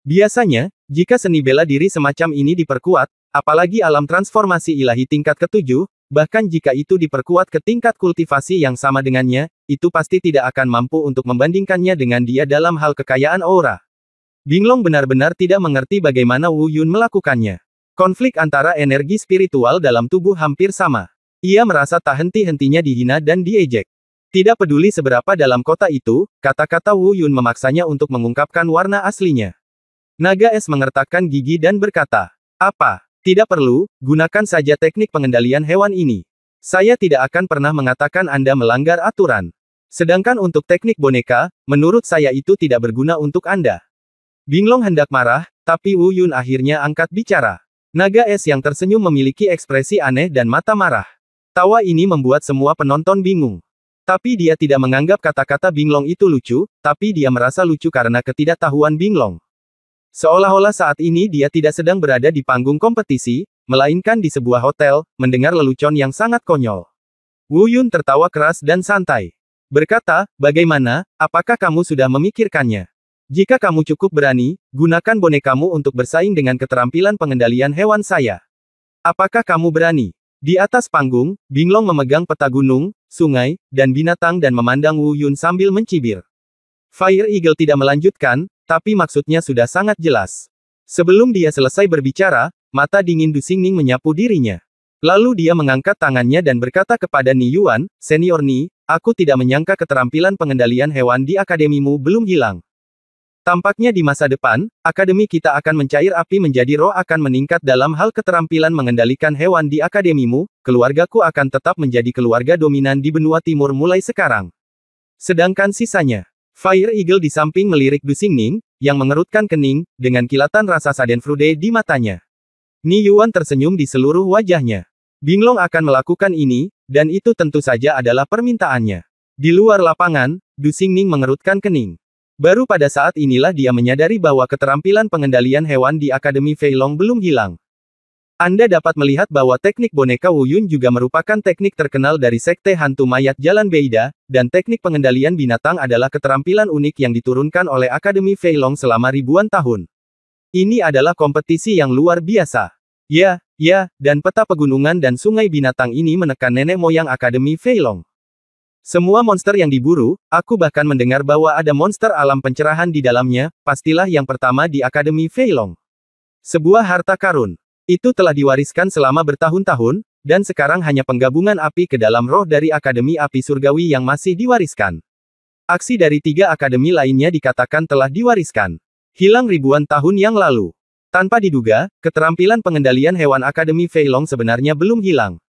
Biasanya, jika seni bela diri semacam ini diperkuat, apalagi alam transformasi ilahi tingkat ke-7, bahkan jika itu diperkuat ke tingkat kultivasi yang sama dengannya, itu pasti tidak akan mampu untuk membandingkannya dengan dia dalam hal kekayaan aura. Binglong benar-benar tidak mengerti bagaimana Wu Yun melakukannya. Konflik antara energi spiritual dalam tubuh hampir sama. Ia merasa tak henti-hentinya dihina dan diejek. Tidak peduli seberapa dalam kota itu, kata-kata Wu Yun memaksanya untuk mengungkapkan warna aslinya. Naga es mengertakkan gigi dan berkata, apa? Tidak perlu, gunakan saja teknik pengendalian hewan ini. Saya tidak akan pernah mengatakan Anda melanggar aturan. Sedangkan untuk teknik boneka, menurut saya itu tidak berguna untuk Anda. Binglong hendak marah, tapi Wu Yun akhirnya angkat bicara. Naga es yang tersenyum memiliki ekspresi aneh dan mata marah. Tawa ini membuat semua penonton bingung. Tapi dia tidak menganggap kata-kata Binglong itu lucu, tapi dia merasa lucu karena ketidaktahuan Binglong. Seolah-olah saat ini dia tidak sedang berada di panggung kompetisi, melainkan di sebuah hotel, mendengar lelucon yang sangat konyol. Wu Yun tertawa keras dan santai. berkata, bagaimana, apakah kamu sudah memikirkannya? Jika kamu cukup berani, gunakan bonekamu untuk bersaing dengan keterampilan pengendalian hewan saya. Apakah kamu berani? Di atas panggung, Binglong memegang peta gunung, sungai, dan binatang dan memandang Wu Yun sambil mencibir. Fire Eagle tidak melanjutkan, tapi maksudnya sudah sangat jelas. Sebelum dia selesai berbicara, mata dingin Du Xingning menyapu dirinya. Lalu dia mengangkat tangannya dan berkata kepada Ni Yuan, Senior Ni, aku tidak menyangka keterampilan pengendalian hewan di akademimu belum hilang. Tampaknya di masa depan, akademi kita akan mencair api menjadi roh akan meningkat dalam hal keterampilan mengendalikan hewan di akademimu, keluargaku akan tetap menjadi keluarga dominan di benua timur mulai sekarang. Sedangkan sisanya, Fire Eagle di samping melirik Du Xingning, yang mengerutkan kening, dengan kilatan rasa schadenfreude di matanya. Ni Yuan tersenyum di seluruh wajahnya. Binglong akan melakukan ini, dan itu tentu saja adalah permintaannya. Di luar lapangan, Du Xingning mengerutkan kening. Baru pada saat inilah dia menyadari bahwa keterampilan pengendalian hewan di Akademi Fei Long belum hilang. Anda dapat melihat bahwa teknik boneka Wu Yun juga merupakan teknik terkenal dari Sekte Hantu Mayat Jalan Beida, dan teknik pengendalian binatang adalah keterampilan unik yang diturunkan oleh Akademi Fei Long selama ribuan tahun. Ini adalah kompetisi yang luar biasa. Ya, dan peta pegunungan dan sungai binatang ini menekan nenek moyang Akademi Fei Long. Semua monster yang diburu, aku bahkan mendengar bahwa ada monster alam pencerahan di dalamnya, pastilah yang pertama di Akademi Fei Long. Sebuah harta karun. Itu telah diwariskan selama bertahun-tahun, dan sekarang hanya penggabungan api ke dalam roh dari Akademi Api Surgawi yang masih diwariskan. Aksi dari 3 akademi lainnya dikatakan telah diwariskan. Hilang ribuan tahun yang lalu. Tanpa diduga, keterampilan pengendalian hewan Akademi Fei Long sebenarnya belum hilang.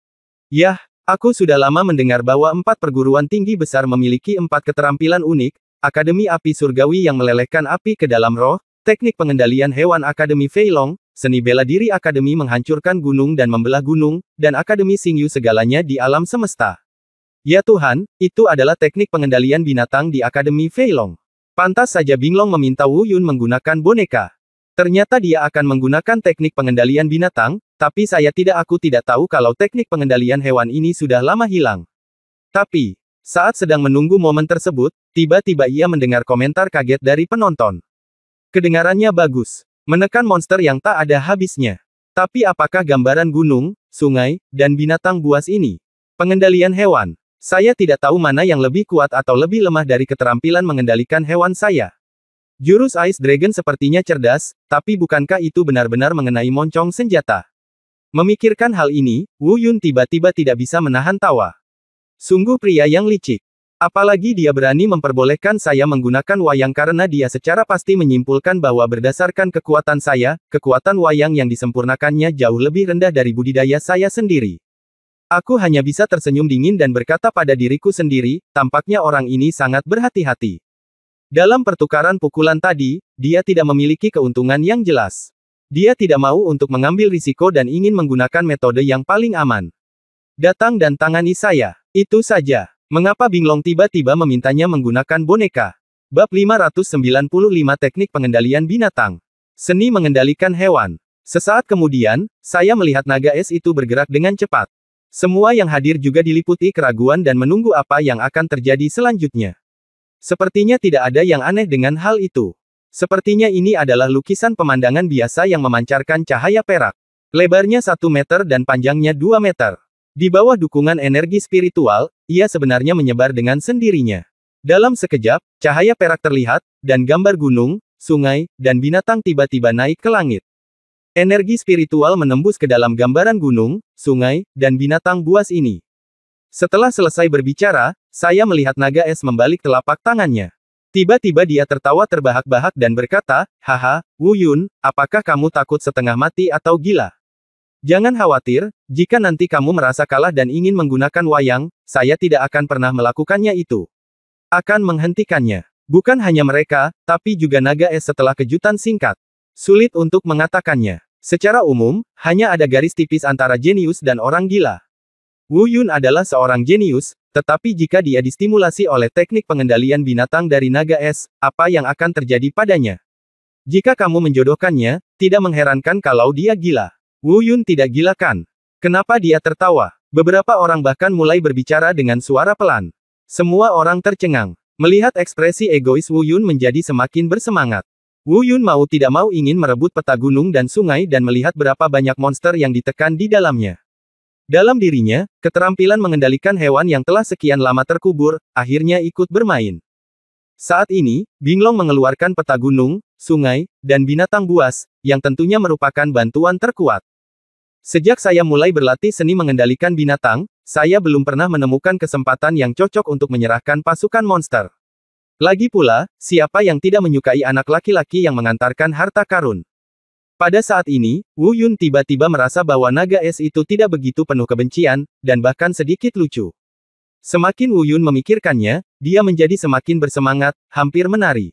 Yah, aku sudah lama mendengar bahwa 4 perguruan tinggi besar memiliki 4 keterampilan unik, Akademi Api Surgawi yang melelehkan api ke dalam roh, teknik pengendalian hewan Akademi Fei Long, seni bela diri Akademi menghancurkan gunung dan membelah gunung, dan Akademi Xingyu segalanya di alam semesta. Ya Tuhan, itu adalah teknik pengendalian binatang di Akademi Fei Long. Pantas saja Binglong meminta Wu Yun menggunakan boneka. Ternyata dia akan menggunakan teknik pengendalian binatang, tapi aku tidak tahu kalau teknik pengendalian hewan ini sudah lama hilang. Tapi, saat sedang menunggu momen tersebut, tiba-tiba ia mendengar komentar kaget dari penonton. Kedengarannya bagus. Menekan monster yang tak ada habisnya. Tapi apakah gambaran gunung, sungai, dan binatang buas ini? Pengendalian hewan. Saya tidak tahu mana yang lebih kuat atau lebih lemah dari keterampilan mengendalikan hewan saya. Jurus Ice Dragon sepertinya cerdas, tapi bukankah itu benar-benar mengenai moncong senjata? Memikirkan hal ini, Wu Yun tiba-tiba tidak bisa menahan tawa. Sungguh pria yang licik. Apalagi dia berani memperbolehkan saya menggunakan wayang karena dia secara pasti menyimpulkan bahwa berdasarkan kekuatan saya, kekuatan wayang yang disempurnakannya jauh lebih rendah dari budidaya saya sendiri. Aku hanya bisa tersenyum dingin dan berkata pada diriku sendiri, tampaknya orang ini sangat berhati-hati. Dalam pertukaran pukulan tadi, dia tidak memiliki keuntungan yang jelas. Dia tidak mau untuk mengambil risiko dan ingin menggunakan metode yang paling aman. Datang dan tangani saya. Itu saja. Mengapa Binglong tiba-tiba memintanya menggunakan boneka? Bab 595 Teknik Pengendalian Binatang. Seni mengendalikan hewan. Sesaat kemudian, saya melihat naga es itu bergerak dengan cepat. Semua yang hadir juga diliputi keraguan dan menunggu apa yang akan terjadi selanjutnya. Sepertinya tidak ada yang aneh dengan hal itu. Sepertinya ini adalah lukisan pemandangan biasa yang memancarkan cahaya perak. Lebarnya 1 meter dan panjangnya 2 meter. Di bawah dukungan energi spiritual, ia sebenarnya menyebar dengan sendirinya. Dalam sekejap, cahaya perak terlihat, dan gambar gunung, sungai, dan binatang tiba-tiba naik ke langit. Energi spiritual menembus ke dalam gambaran gunung, sungai, dan binatang buas ini. Setelah selesai berbicara, saya melihat naga es membalik telapak tangannya. Tiba-tiba dia tertawa terbahak-bahak dan berkata, haha, Wu Yun, apakah kamu takut setengah mati atau gila? Jangan khawatir, jika nanti kamu merasa kalah dan ingin menggunakan wayang, saya tidak akan pernah melakukannya itu. Akan menghentikannya. Bukan hanya mereka, tapi juga naga es setelah kejutan singkat. Sulit untuk mengatakannya. Secara umum, hanya ada garis tipis antara jenius dan orang gila. Wu Yun adalah seorang jenius, tetapi jika dia distimulasi oleh teknik pengendalian binatang dari naga es, apa yang akan terjadi padanya? Jika kamu menjodohkannya, tidak mengherankan kalau dia gila. Wu Yun tidak gila kan? Kenapa dia tertawa? Beberapa orang bahkan mulai berbicara dengan suara pelan. Semua orang tercengang. Melihat ekspresi egois Wu Yun menjadi semakin bersemangat. Wu Yun mau tidak mau ingin merebut peta gunung dan sungai dan melihat berapa banyak monster yang ditekan di dalamnya. Dalam dirinya, keterampilan mengendalikan hewan yang telah sekian lama terkubur, akhirnya ikut bermain. Saat ini, Binglong mengeluarkan peta gunung, sungai, dan binatang buas, yang tentunya merupakan bantuan terkuat. Sejak saya mulai berlatih seni mengendalikan binatang, saya belum pernah menemukan kesempatan yang cocok untuk menyerahkan pasukan monster. Lagi pula, siapa yang tidak menyukai anak laki-laki yang mengantarkan harta karun? Pada saat ini, Wu Yun tiba-tiba merasa bahwa naga es itu tidak begitu penuh kebencian, dan bahkan sedikit lucu. Semakin Wu Yun memikirkannya, dia menjadi semakin bersemangat, hampir menari.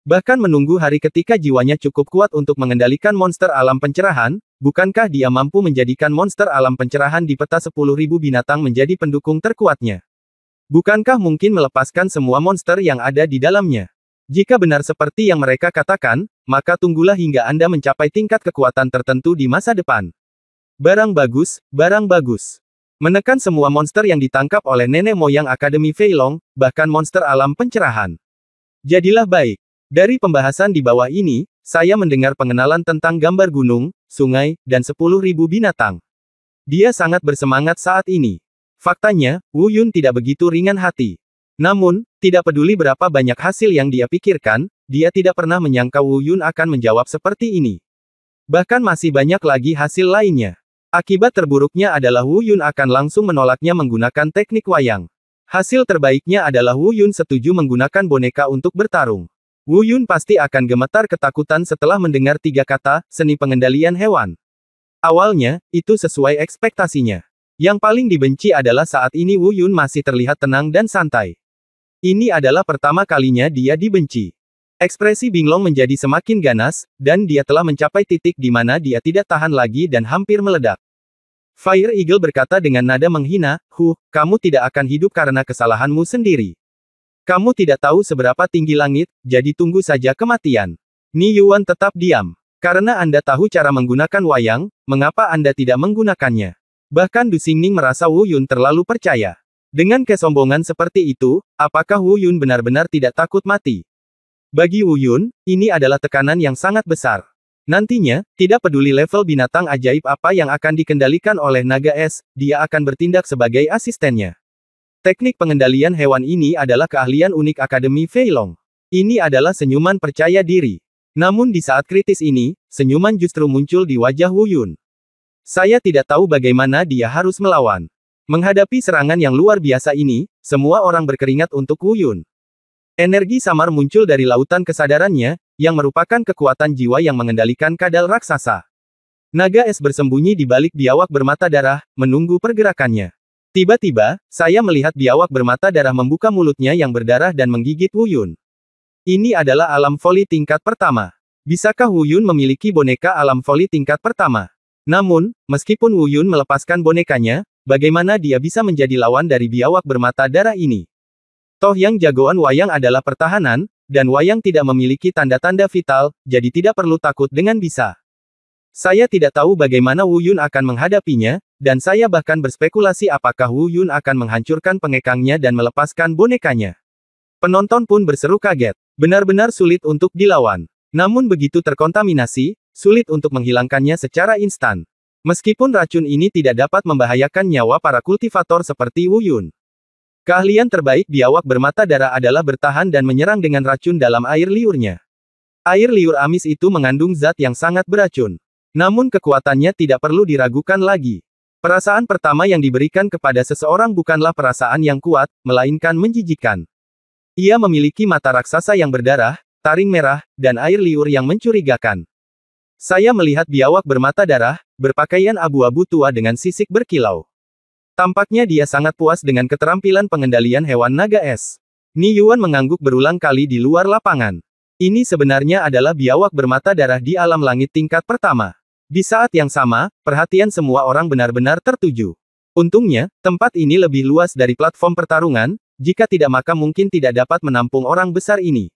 Bahkan menunggu hari ketika jiwanya cukup kuat untuk mengendalikan monster alam pencerahan, bukankah dia mampu menjadikan monster alam pencerahan di peta 10.000 binatang menjadi pendukung terkuatnya? Bukankah mungkin melepaskan semua monster yang ada di dalamnya? Jika benar seperti yang mereka katakan, maka tunggulah hingga Anda mencapai tingkat kekuatan tertentu di masa depan. Barang bagus, barang bagus. Menekan semua monster yang ditangkap oleh nenek moyang Akademi Fei Long, bahkan monster alam pencerahan. Jadilah baik. Dari pembahasan di bawah ini, saya mendengar pengenalan tentang gambar gunung, sungai, dan 10.000 binatang. Dia sangat bersemangat saat ini. Faktanya, Wu Yun tidak begitu ringan hati. Namun, tidak peduli berapa banyak hasil yang dia pikirkan, dia tidak pernah menyangka Wu Yun akan menjawab seperti ini. Bahkan masih banyak lagi hasil lainnya. Akibat terburuknya adalah Wu Yun akan langsung menolaknya menggunakan teknik wayang. Hasil terbaiknya adalah Wu Yun setuju menggunakan boneka untuk bertarung. Wu Yun pasti akan gemetar ketakutan setelah mendengar 3 kata, seni pengendalian hewan. Awalnya, itu sesuai ekspektasinya. Yang paling dibenci adalah saat ini Wu Yun masih terlihat tenang dan santai. Ini adalah pertama kalinya dia dibenci. Ekspresi Binglong menjadi semakin ganas, dan dia telah mencapai titik di mana dia tidak tahan lagi dan hampir meledak. Fire Eagle berkata dengan nada menghina, kamu tidak akan hidup karena kesalahanmu sendiri. Kamu tidak tahu seberapa tinggi langit, jadi tunggu saja kematian. Ni Yuan tetap diam. Karena Anda tahu cara menggunakan wayang, mengapa Anda tidak menggunakannya? Bahkan Du Xingning merasa Wu Yun terlalu percaya. Dengan kesombongan seperti itu, apakah Wu Yun benar-benar tidak takut mati? Bagi Wu Yun, ini adalah tekanan yang sangat besar. Nantinya, tidak peduli level binatang ajaib apa yang akan dikendalikan oleh naga es, dia akan bertindak sebagai asistennya. Teknik pengendalian hewan ini adalah keahlian unik Akademi Fei Long. Ini adalah senyuman percaya diri. Namun di saat kritis ini, senyuman justru muncul di wajah Wu Yun. Saya tidak tahu bagaimana dia harus melawan. Menghadapi serangan yang luar biasa ini, semua orang berkeringat untuk Wu Yun. Energi samar muncul dari lautan kesadarannya, yang merupakan kekuatan jiwa yang mengendalikan kadal raksasa. Naga es bersembunyi di balik biawak bermata darah, menunggu pergerakannya. Tiba-tiba, saya melihat biawak bermata darah membuka mulutnya yang berdarah dan menggigit Wu Yun. Ini adalah alam voli tingkat pertama. Bisakah Wu Yun memiliki boneka alam voli tingkat pertama? Namun, meskipun Wu Yun melepaskan bonekanya, bagaimana dia bisa menjadi lawan dari biawak bermata darah ini? Toh yang jagoan wayang adalah pertahanan, dan wayang tidak memiliki tanda-tanda vital, jadi tidak perlu takut dengan bisa. Saya tidak tahu bagaimana Wu Yun akan menghadapinya, dan saya bahkan berspekulasi apakah Wu Yun akan menghancurkan pengekangnya dan melepaskan bonekanya. Penonton pun berseru kaget. Benar-benar sulit untuk dilawan. Namun begitu terkontaminasi, sulit untuk menghilangkannya secara instan. Meskipun racun ini tidak dapat membahayakan nyawa para kultivator seperti Wu Yun. Keahlian terbaik biawak bermata darah adalah bertahan dan menyerang dengan racun dalam air liurnya. Air liur amis itu mengandung zat yang sangat beracun. Namun kekuatannya tidak perlu diragukan lagi. Perasaan pertama yang diberikan kepada seseorang bukanlah perasaan yang kuat, melainkan menjijikkan. Ia memiliki mata raksasa yang berdarah, taring merah, dan air liur yang mencurigakan. Saya melihat biawak bermata darah, berpakaian abu-abu tua dengan sisik berkilau. Tampaknya dia sangat puas dengan keterampilan pengendalian hewan naga es. Ni Yuan mengangguk berulang kali di luar lapangan. Ini sebenarnya adalah biawak bermata darah di alam langit tingkat pertama. Di saat yang sama, perhatian semua orang benar-benar tertuju. Untungnya, tempat ini lebih luas dari platform pertarungan, jika tidak maka mungkin tidak dapat menampung orang besar ini.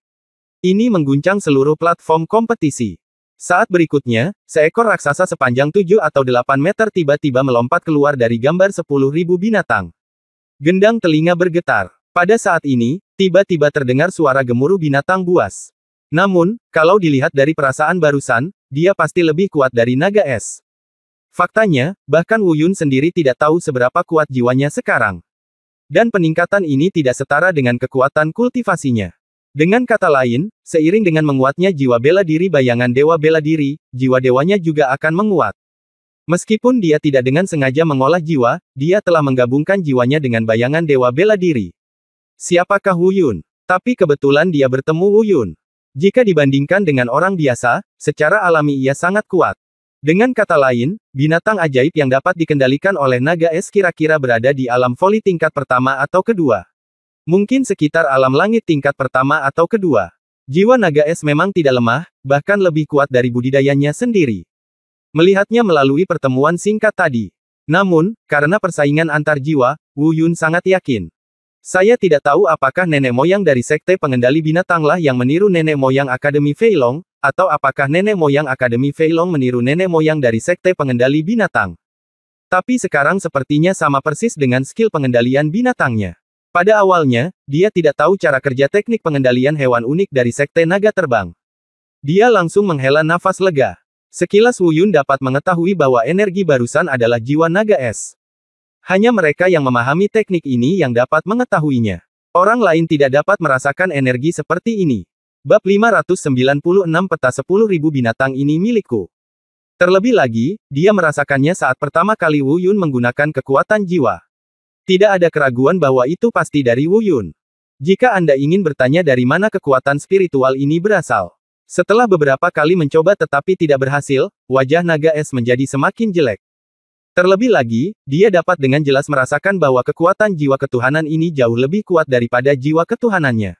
Ini mengguncang seluruh platform kompetisi. Saat berikutnya, seekor raksasa sepanjang 7 atau 8 meter tiba-tiba melompat keluar dari gambar 10.000 binatang. Gendang telinga bergetar. Pada saat ini, tiba-tiba terdengar suara gemuruh binatang buas. Namun, kalau dilihat dari perasaan barusan, dia pasti lebih kuat dari naga es. Faktanya, bahkan Wu Yun sendiri tidak tahu seberapa kuat jiwanya sekarang. Dan peningkatan ini tidak setara dengan kekuatan kultivasinya. Dengan kata lain, seiring dengan menguatnya jiwa bela diri bayangan dewa bela diri, jiwa dewanya juga akan menguat. Meskipun dia tidak dengan sengaja mengolah jiwa, dia telah menggabungkan jiwanya dengan bayangan dewa bela diri. Siapakah Wu Yun? Tapi kebetulan dia bertemu Wu Yun. Jika dibandingkan dengan orang biasa, secara alami ia sangat kuat. Dengan kata lain, binatang ajaib yang dapat dikendalikan oleh naga es kira-kira berada di alam voli tingkat pertama atau kedua. Mungkin sekitar alam langit tingkat pertama atau kedua. Jiwa naga es memang tidak lemah, bahkan lebih kuat dari budidayanya sendiri. Melihatnya melalui pertemuan singkat tadi. Namun, karena persaingan antar jiwa, Wu Yun sangat yakin. Saya tidak tahu apakah nenek moyang dari Sekte Pengendali Binatanglah yang meniru nenek moyang Akademi Feilong, atau apakah nenek moyang Akademi Feilong meniru nenek moyang dari Sekte Pengendali Binatang. Tapi sekarang sepertinya sama persis dengan skill pengendalian binatangnya. Pada awalnya, dia tidak tahu cara kerja teknik pengendalian hewan unik dari Sekte Naga Terbang. Dia langsung menghela nafas lega. Sekilas Wu Yun dapat mengetahui bahwa energi barusan adalah jiwa naga es. Hanya mereka yang memahami teknik ini yang dapat mengetahuinya. Orang lain tidak dapat merasakan energi seperti ini. Bab 596 peta 10.000 binatang ini milikku. Terlebih lagi, dia merasakannya saat pertama kali Wu Yun menggunakan kekuatan jiwa. Tidak ada keraguan bahwa itu pasti dari Wu Yun. Jika Anda ingin bertanya dari mana kekuatan spiritual ini berasal. Setelah beberapa kali mencoba tetapi tidak berhasil, wajah naga es menjadi semakin jelek. Terlebih lagi, dia dapat dengan jelas merasakan bahwa kekuatan jiwa ketuhanan ini jauh lebih kuat daripada jiwa ketuhanannya.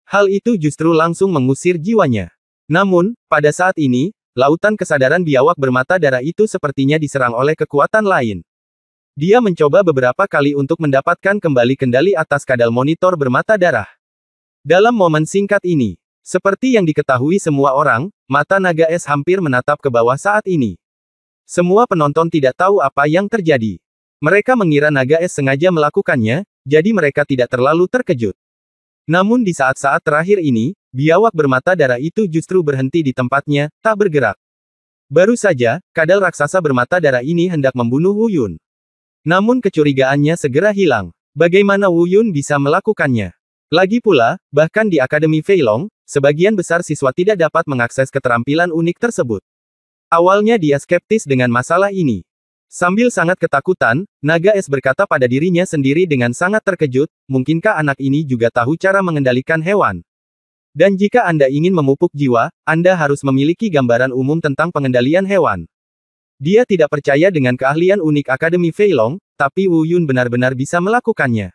Hal itu justru langsung mengusir jiwanya. Namun, pada saat ini, lautan kesadaran biawak bermata darah itu sepertinya diserang oleh kekuatan lain. Dia mencoba beberapa kali untuk mendapatkan kembali kendali atas kadal monitor bermata darah. Dalam momen singkat ini, seperti yang diketahui semua orang, mata naga es hampir menatap ke bawah saat ini. Semua penonton tidak tahu apa yang terjadi. Mereka mengira naga es sengaja melakukannya, jadi mereka tidak terlalu terkejut. Namun di saat-saat terakhir ini, biawak bermata darah itu justru berhenti di tempatnya, tak bergerak. Baru saja, kadal raksasa bermata darah ini hendak membunuh Wu Yun. Namun kecurigaannya segera hilang. Bagaimana Wu Yun bisa melakukannya? Lagi pula, bahkan di Akademi Feilong, sebagian besar siswa tidak dapat mengakses keterampilan unik tersebut. Awalnya dia skeptis dengan masalah ini. Sambil sangat ketakutan, naga es berkata pada dirinya sendiri dengan sangat terkejut, mungkinkah anak ini juga tahu cara mengendalikan hewan? Dan jika Anda ingin memupuk jiwa, Anda harus memiliki gambaran umum tentang pengendalian hewan. Dia tidak percaya dengan keahlian unik Akademi Feilong, tapi Wu Yun benar-benar bisa melakukannya.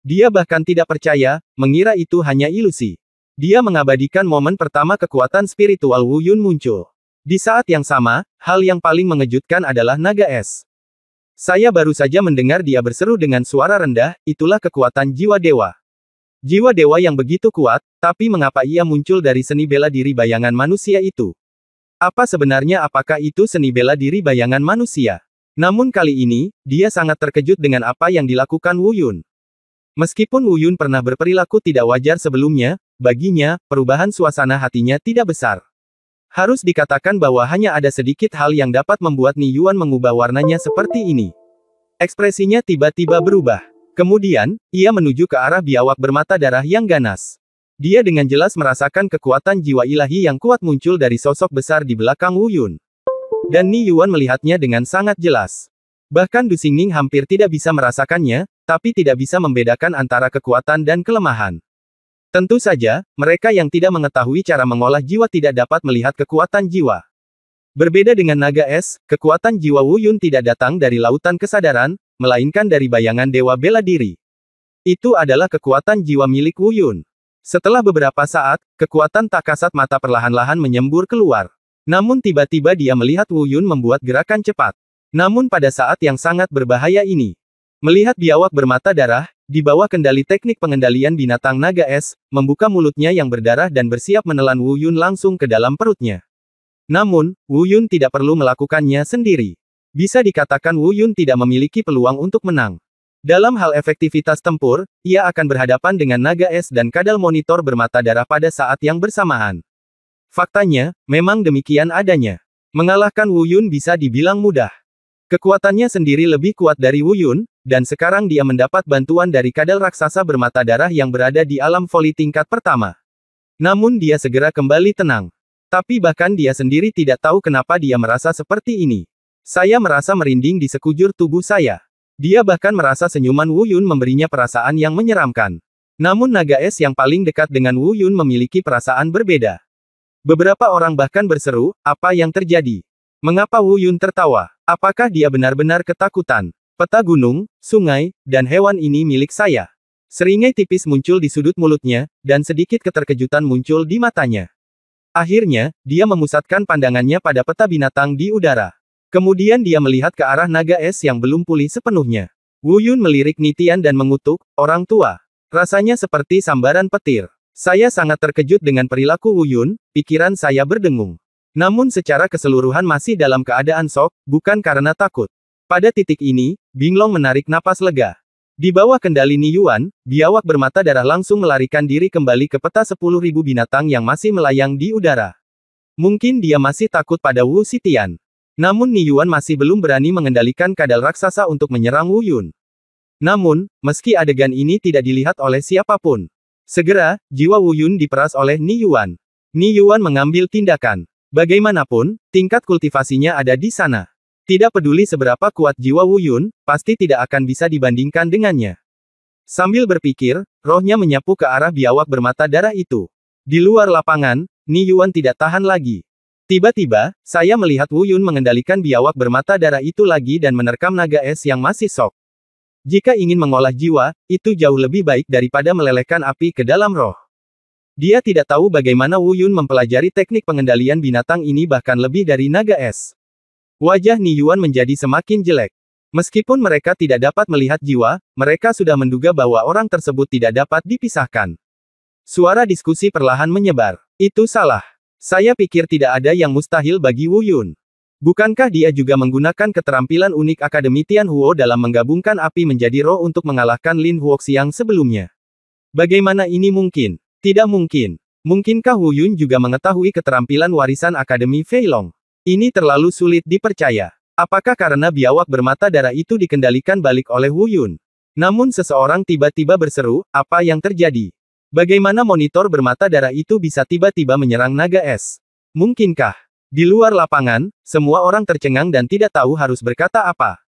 Dia bahkan tidak percaya, mengira itu hanya ilusi. Dia mengabadikan momen pertama kekuatan spiritual Wu Yun muncul. Di saat yang sama, hal yang paling mengejutkan adalah naga es. Saya baru saja mendengar dia berseru dengan suara rendah, itulah kekuatan jiwa dewa. Jiwa dewa yang begitu kuat, tapi mengapa ia muncul dari seni bela diri bayangan manusia itu? Apakah itu seni bela diri bayangan manusia? Namun kali ini, dia sangat terkejut dengan apa yang dilakukan Wu Yun. Meskipun Wu Yun pernah berperilaku tidak wajar sebelumnya, baginya, perubahan suasana hatinya tidak besar. Harus dikatakan bahwa hanya ada sedikit hal yang dapat membuat Ni Yuan mengubah warnanya seperti ini. Ekspresinya tiba-tiba berubah. Kemudian, ia menuju ke arah biawak bermata darah yang ganas. Dia dengan jelas merasakan kekuatan jiwa ilahi yang kuat muncul dari sosok besar di belakang Wu Yun. Dan Ni Yuan melihatnya dengan sangat jelas. Bahkan Du Xingning hampir tidak bisa merasakannya, tapi tidak bisa membedakan antara kekuatan dan kelemahan. Tentu saja, mereka yang tidak mengetahui cara mengolah jiwa tidak dapat melihat kekuatan jiwa. Berbeda dengan naga es, kekuatan jiwa Wu Yun tidak datang dari lautan kesadaran, melainkan dari bayangan dewa bela diri. Itu adalah kekuatan jiwa milik Wu Yun. Setelah beberapa saat, kekuatan tak kasat mata perlahan-lahan menyembur keluar. Namun tiba-tiba dia melihat Wu Yun membuat gerakan cepat. Namun pada saat yang sangat berbahaya ini, melihat biawak bermata darah, di bawah kendali teknik pengendalian binatang naga es, membuka mulutnya yang berdarah dan bersiap menelan Wu Yun langsung ke dalam perutnya. Namun, Wu Yun tidak perlu melakukannya sendiri. Bisa dikatakan Wu Yun tidak memiliki peluang untuk menang. Dalam hal efektivitas tempur, ia akan berhadapan dengan naga es dan kadal monitor bermata darah pada saat yang bersamaan. Faktanya, memang demikian adanya. Mengalahkan Wu Yun bisa dibilang mudah. Kekuatannya sendiri lebih kuat dari Wu Yun, dan sekarang dia mendapat bantuan dari kadal raksasa bermata darah yang berada di alam voli tingkat pertama. Namun dia segera kembali tenang. Tapi bahkan dia sendiri tidak tahu kenapa dia merasa seperti ini. Saya merasa merinding di sekujur tubuh saya. Dia bahkan merasa senyuman Wu Yun memberinya perasaan yang menyeramkan. Namun naga es yang paling dekat dengan Wu Yun memiliki perasaan berbeda. Beberapa orang bahkan berseru, apa yang terjadi? Mengapa Wu Yun tertawa? Apakah dia benar-benar ketakutan? Peta gunung, sungai, dan hewan ini milik saya. Seringai tipis muncul di sudut mulutnya, dan sedikit keterkejutan muncul di matanya. Akhirnya, dia memusatkan pandangannya pada peta binatang di udara. Kemudian dia melihat ke arah naga es yang belum pulih sepenuhnya. Wu Yun melirik Nitian dan mengutuk, orang tua. Rasanya seperti sambaran petir. Saya sangat terkejut dengan perilaku Wu Yun, pikiran saya berdengung. Namun secara keseluruhan masih dalam keadaan shock, bukan karena takut. Pada titik ini, Binglong menarik napas lega. Di bawah kendali Ni Yuan, biawak bermata darah langsung melarikan diri kembali ke peta 10.000 binatang yang masih melayang di udara. Mungkin dia masih takut pada Wu Xitian. Namun Ni Yuan masih belum berani mengendalikan kadal raksasa untuk menyerang Wu Yun. Namun, meski adegan ini tidak dilihat oleh siapapun, segera, jiwa Wu Yun diperas oleh Ni Yuan. Ni Yuan mengambil tindakan. Bagaimanapun, tingkat kultivasinya ada di sana. Tidak peduli seberapa kuat jiwa Wu Yun, pasti tidak akan bisa dibandingkan dengannya. Sambil berpikir, rohnya menyapu ke arah biawak bermata darah itu. Di luar lapangan, Ni Yuan tidak tahan lagi. Tiba-tiba, saya melihat Wu Yun mengendalikan biawak bermata darah itu lagi dan menerkam naga es yang masih shock. Jika ingin mengolah jiwa, itu jauh lebih baik daripada melelehkan api ke dalam roh. Dia tidak tahu bagaimana Wu Yun mempelajari teknik pengendalian binatang ini bahkan lebih dari naga es. Wajah Ni Yuan menjadi semakin jelek. Meskipun mereka tidak dapat melihat jiwa, mereka sudah menduga bahwa orang tersebut tidak dapat dipisahkan. Suara diskusi perlahan menyebar. Itu salah. Saya pikir tidak ada yang mustahil bagi Wu Yun. Bukankah dia juga menggunakan keterampilan unik Akademi Tianhuo dalam menggabungkan api menjadi roh untuk mengalahkan Lin Huoxiang sebelumnya? Bagaimana ini mungkin? Tidak mungkin. Mungkinkah Wu Yun juga mengetahui keterampilan warisan Akademi Feilong? Ini terlalu sulit dipercaya. Apakah karena biawak bermata darah itu dikendalikan balik oleh Wu Yun? Namun seseorang tiba-tiba berseru, apa yang terjadi? Bagaimana monitor bermata darah itu bisa tiba-tiba menyerang naga es? Mungkinkah? Di luar lapangan, semua orang tercengang dan tidak tahu harus berkata apa.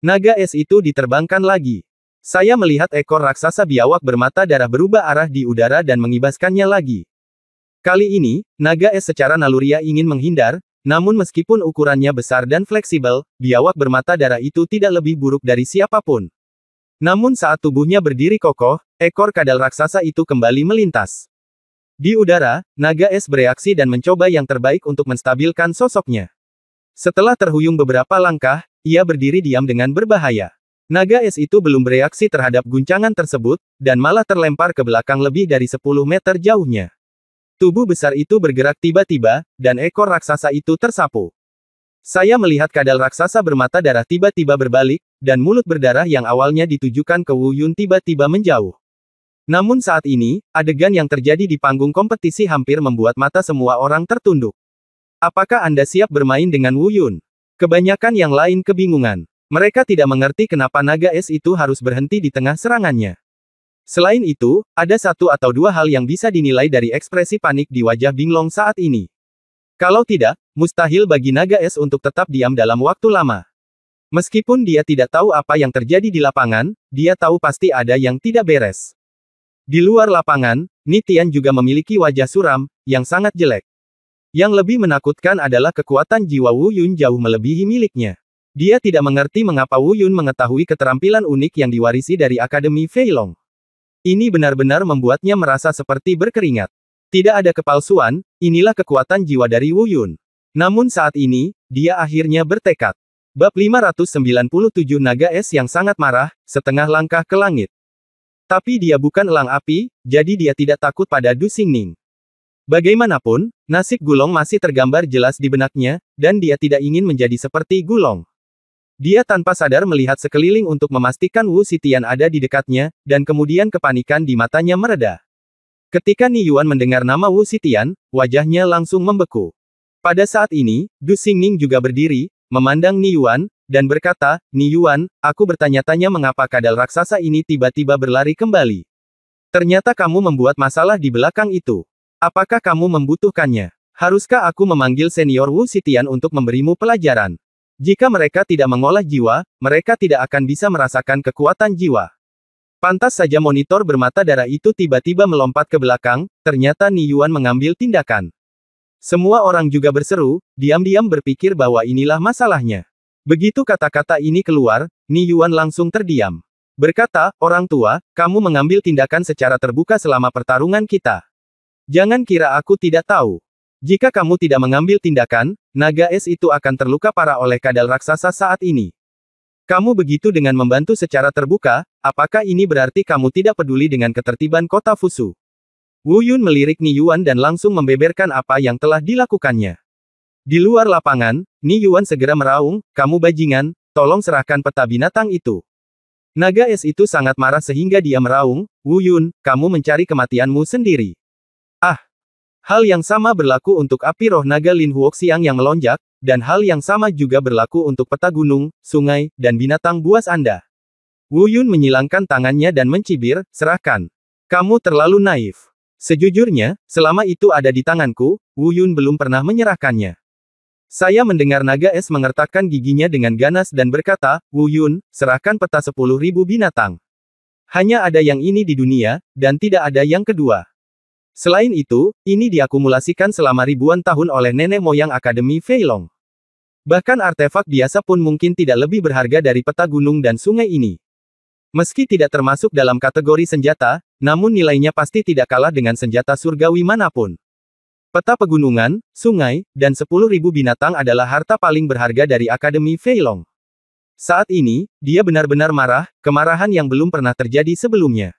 Naga es itu diterbangkan lagi. Saya melihat ekor raksasa biawak bermata darah berubah arah di udara dan mengibaskannya lagi. Kali ini, naga es secara naluriah ingin menghindar, namun meskipun ukurannya besar dan fleksibel, biawak bermata darah itu tidak lebih buruk dari siapapun. Namun saat tubuhnya berdiri kokoh, ekor kadal raksasa itu kembali melintas. Di udara, naga es bereaksi dan mencoba yang terbaik untuk menstabilkan sosoknya. Setelah terhuyung beberapa langkah, ia berdiri diam dengan berbahaya. Naga es itu belum bereaksi terhadap guncangan tersebut, dan malah terlempar ke belakang lebih dari 10 meter jauhnya. Tubuh besar itu bergerak tiba-tiba, dan ekor raksasa itu tersapu. Saya melihat kadal raksasa bermata darah tiba-tiba berbalik, dan mulut berdarah yang awalnya ditujukan ke Wu Yun tiba-tiba menjauh. Namun saat ini, adegan yang terjadi di panggung kompetisi hampir membuat mata semua orang tertunduk. Apakah Anda siap bermain dengan Wu Yun? Kebanyakan yang lain kebingungan. Mereka tidak mengerti kenapa naga es itu harus berhenti di tengah serangannya. Selain itu, ada satu atau dua hal yang bisa dinilai dari ekspresi panik di wajah Binglong saat ini. Kalau tidak, mustahil bagi naga es untuk tetap diam dalam waktu lama. Meskipun dia tidak tahu apa yang terjadi di lapangan, dia tahu pasti ada yang tidak beres. Di luar lapangan, Nitian juga memiliki wajah suram, yang sangat jelek. Yang lebih menakutkan adalah kekuatan jiwa Wu Yun jauh melebihi miliknya. Dia tidak mengerti mengapa Wu Yun mengetahui keterampilan unik yang diwarisi dari Akademi Feilong. Ini benar-benar membuatnya merasa seperti berkeringat. Tidak ada kepalsuan, inilah kekuatan jiwa dari Wu Yun. Namun saat ini, dia akhirnya bertekad. Bab 597 Naga Es yang sangat marah, setengah langkah ke langit. Tapi dia bukan elang api, jadi dia tidak takut pada Du Xingning. Bagaimanapun, nasib Gulong masih tergambar jelas di benaknya, dan dia tidak ingin menjadi seperti Gulong. Dia tanpa sadar melihat sekeliling untuk memastikan Wu Xitian ada di dekatnya, dan kemudian kepanikan di matanya mereda. Ketika Ni Yuan mendengar nama Wu Xitian, wajahnya langsung membeku. Pada saat ini, Du Xingning juga berdiri, memandang Ni Yuan, dan berkata, Ni Yuan, aku bertanya-tanya mengapa kadal raksasa ini tiba-tiba berlari kembali. Ternyata kamu membuat masalah di belakang itu. Apakah kamu membutuhkannya? Haruskah aku memanggil senior Wu Xitian untuk memberimu pelajaran? Jika mereka tidak mengolah jiwa, mereka tidak akan bisa merasakan kekuatan jiwa. Pantas saja monitor bermata darah itu tiba-tiba melompat ke belakang, ternyata Ni Yuan mengambil tindakan. Semua orang juga berseru, diam-diam berpikir bahwa inilah masalahnya. Begitu kata-kata ini keluar, Ni Yuan langsung terdiam. Berkata, orang tua, kamu mengambil tindakan secara terbuka selama pertarungan kita. Jangan kira aku tidak tahu. Jika kamu tidak mengambil tindakan, naga es itu akan terluka parah oleh kadal raksasa saat ini. Kamu begitu dengan membantu secara terbuka, apakah ini berarti kamu tidak peduli dengan ketertiban kota Fusu? Wu Yun melirik Ni Yuan dan langsung membeberkan apa yang telah dilakukannya. Di luar lapangan, Ni Yuan segera meraung, kamu bajingan, tolong serahkan peta binatang itu. Naga es itu sangat marah sehingga dia meraung, Wu Yun, kamu mencari kematianmu sendiri. Ah! Hal yang sama berlaku untuk api roh naga Lin Huoxiang yang melonjak, dan hal yang sama juga berlaku untuk peta gunung, sungai, dan binatang buas Anda. Wu Yun menyilangkan tangannya dan mencibir, serahkan. Kamu terlalu naif. Sejujurnya, selama itu ada di tanganku, Wu Yun belum pernah menyerahkannya. Saya mendengar naga es mengertakkan giginya dengan ganas dan berkata, Wu Yun, serahkan peta 10.000 binatang. Hanya ada yang ini di dunia, dan tidak ada yang kedua. Selain itu, ini diakumulasikan selama ribuan tahun oleh nenek moyang Akademi Feilong. Bahkan artefak biasa pun mungkin tidak lebih berharga dari peta gunung dan sungai ini. Meski tidak termasuk dalam kategori senjata, namun nilainya pasti tidak kalah dengan senjata surgawi manapun. Peta pegunungan, sungai, dan 10.000 binatang adalah harta paling berharga dari Akademi Feilong. Saat ini, dia benar-benar marah, kemarahan yang belum pernah terjadi sebelumnya.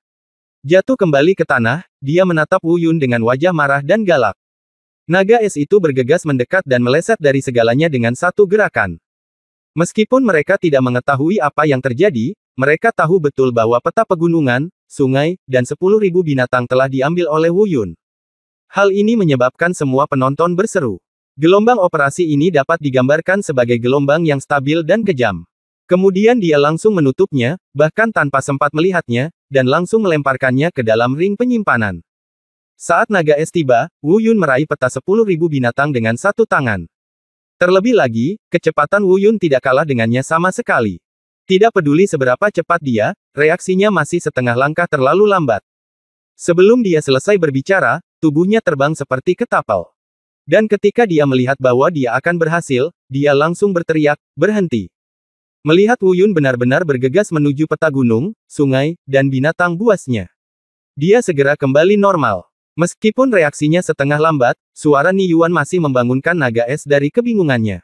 Jatuh kembali ke tanah, dia menatap Wu Yun dengan wajah marah dan galak. Naga es itu bergegas mendekat dan meleset dari segalanya dengan satu gerakan. Meskipun mereka tidak mengetahui apa yang terjadi, mereka tahu betul bahwa peta pegunungan, sungai, dan 10.000 binatang telah diambil oleh Wu Yun. Hal ini menyebabkan semua penonton berseru. Gelombang operasi ini dapat digambarkan sebagai gelombang yang stabil dan kejam. Kemudian dia langsung menutupnya, bahkan tanpa sempat melihatnya, dan langsung melemparkannya ke dalam ring penyimpanan. Saat naga es tiba, Wu Yun meraih peta 10.000 binatang dengan satu tangan. Terlebih lagi, kecepatan Wu Yun tidak kalah dengannya sama sekali. Tidak peduli seberapa cepat dia, reaksinya masih setengah langkah terlalu lambat. Sebelum dia selesai berbicara, tubuhnya terbang seperti ketapel. Dan ketika dia melihat bahwa dia akan berhasil, dia langsung berteriak, berhenti. Melihat Wu Yun benar-benar bergegas menuju peta gunung, sungai, dan binatang buasnya. Dia segera kembali normal. Meskipun reaksinya setengah lambat, suara Ni Yuan masih membangunkan naga es dari kebingungannya.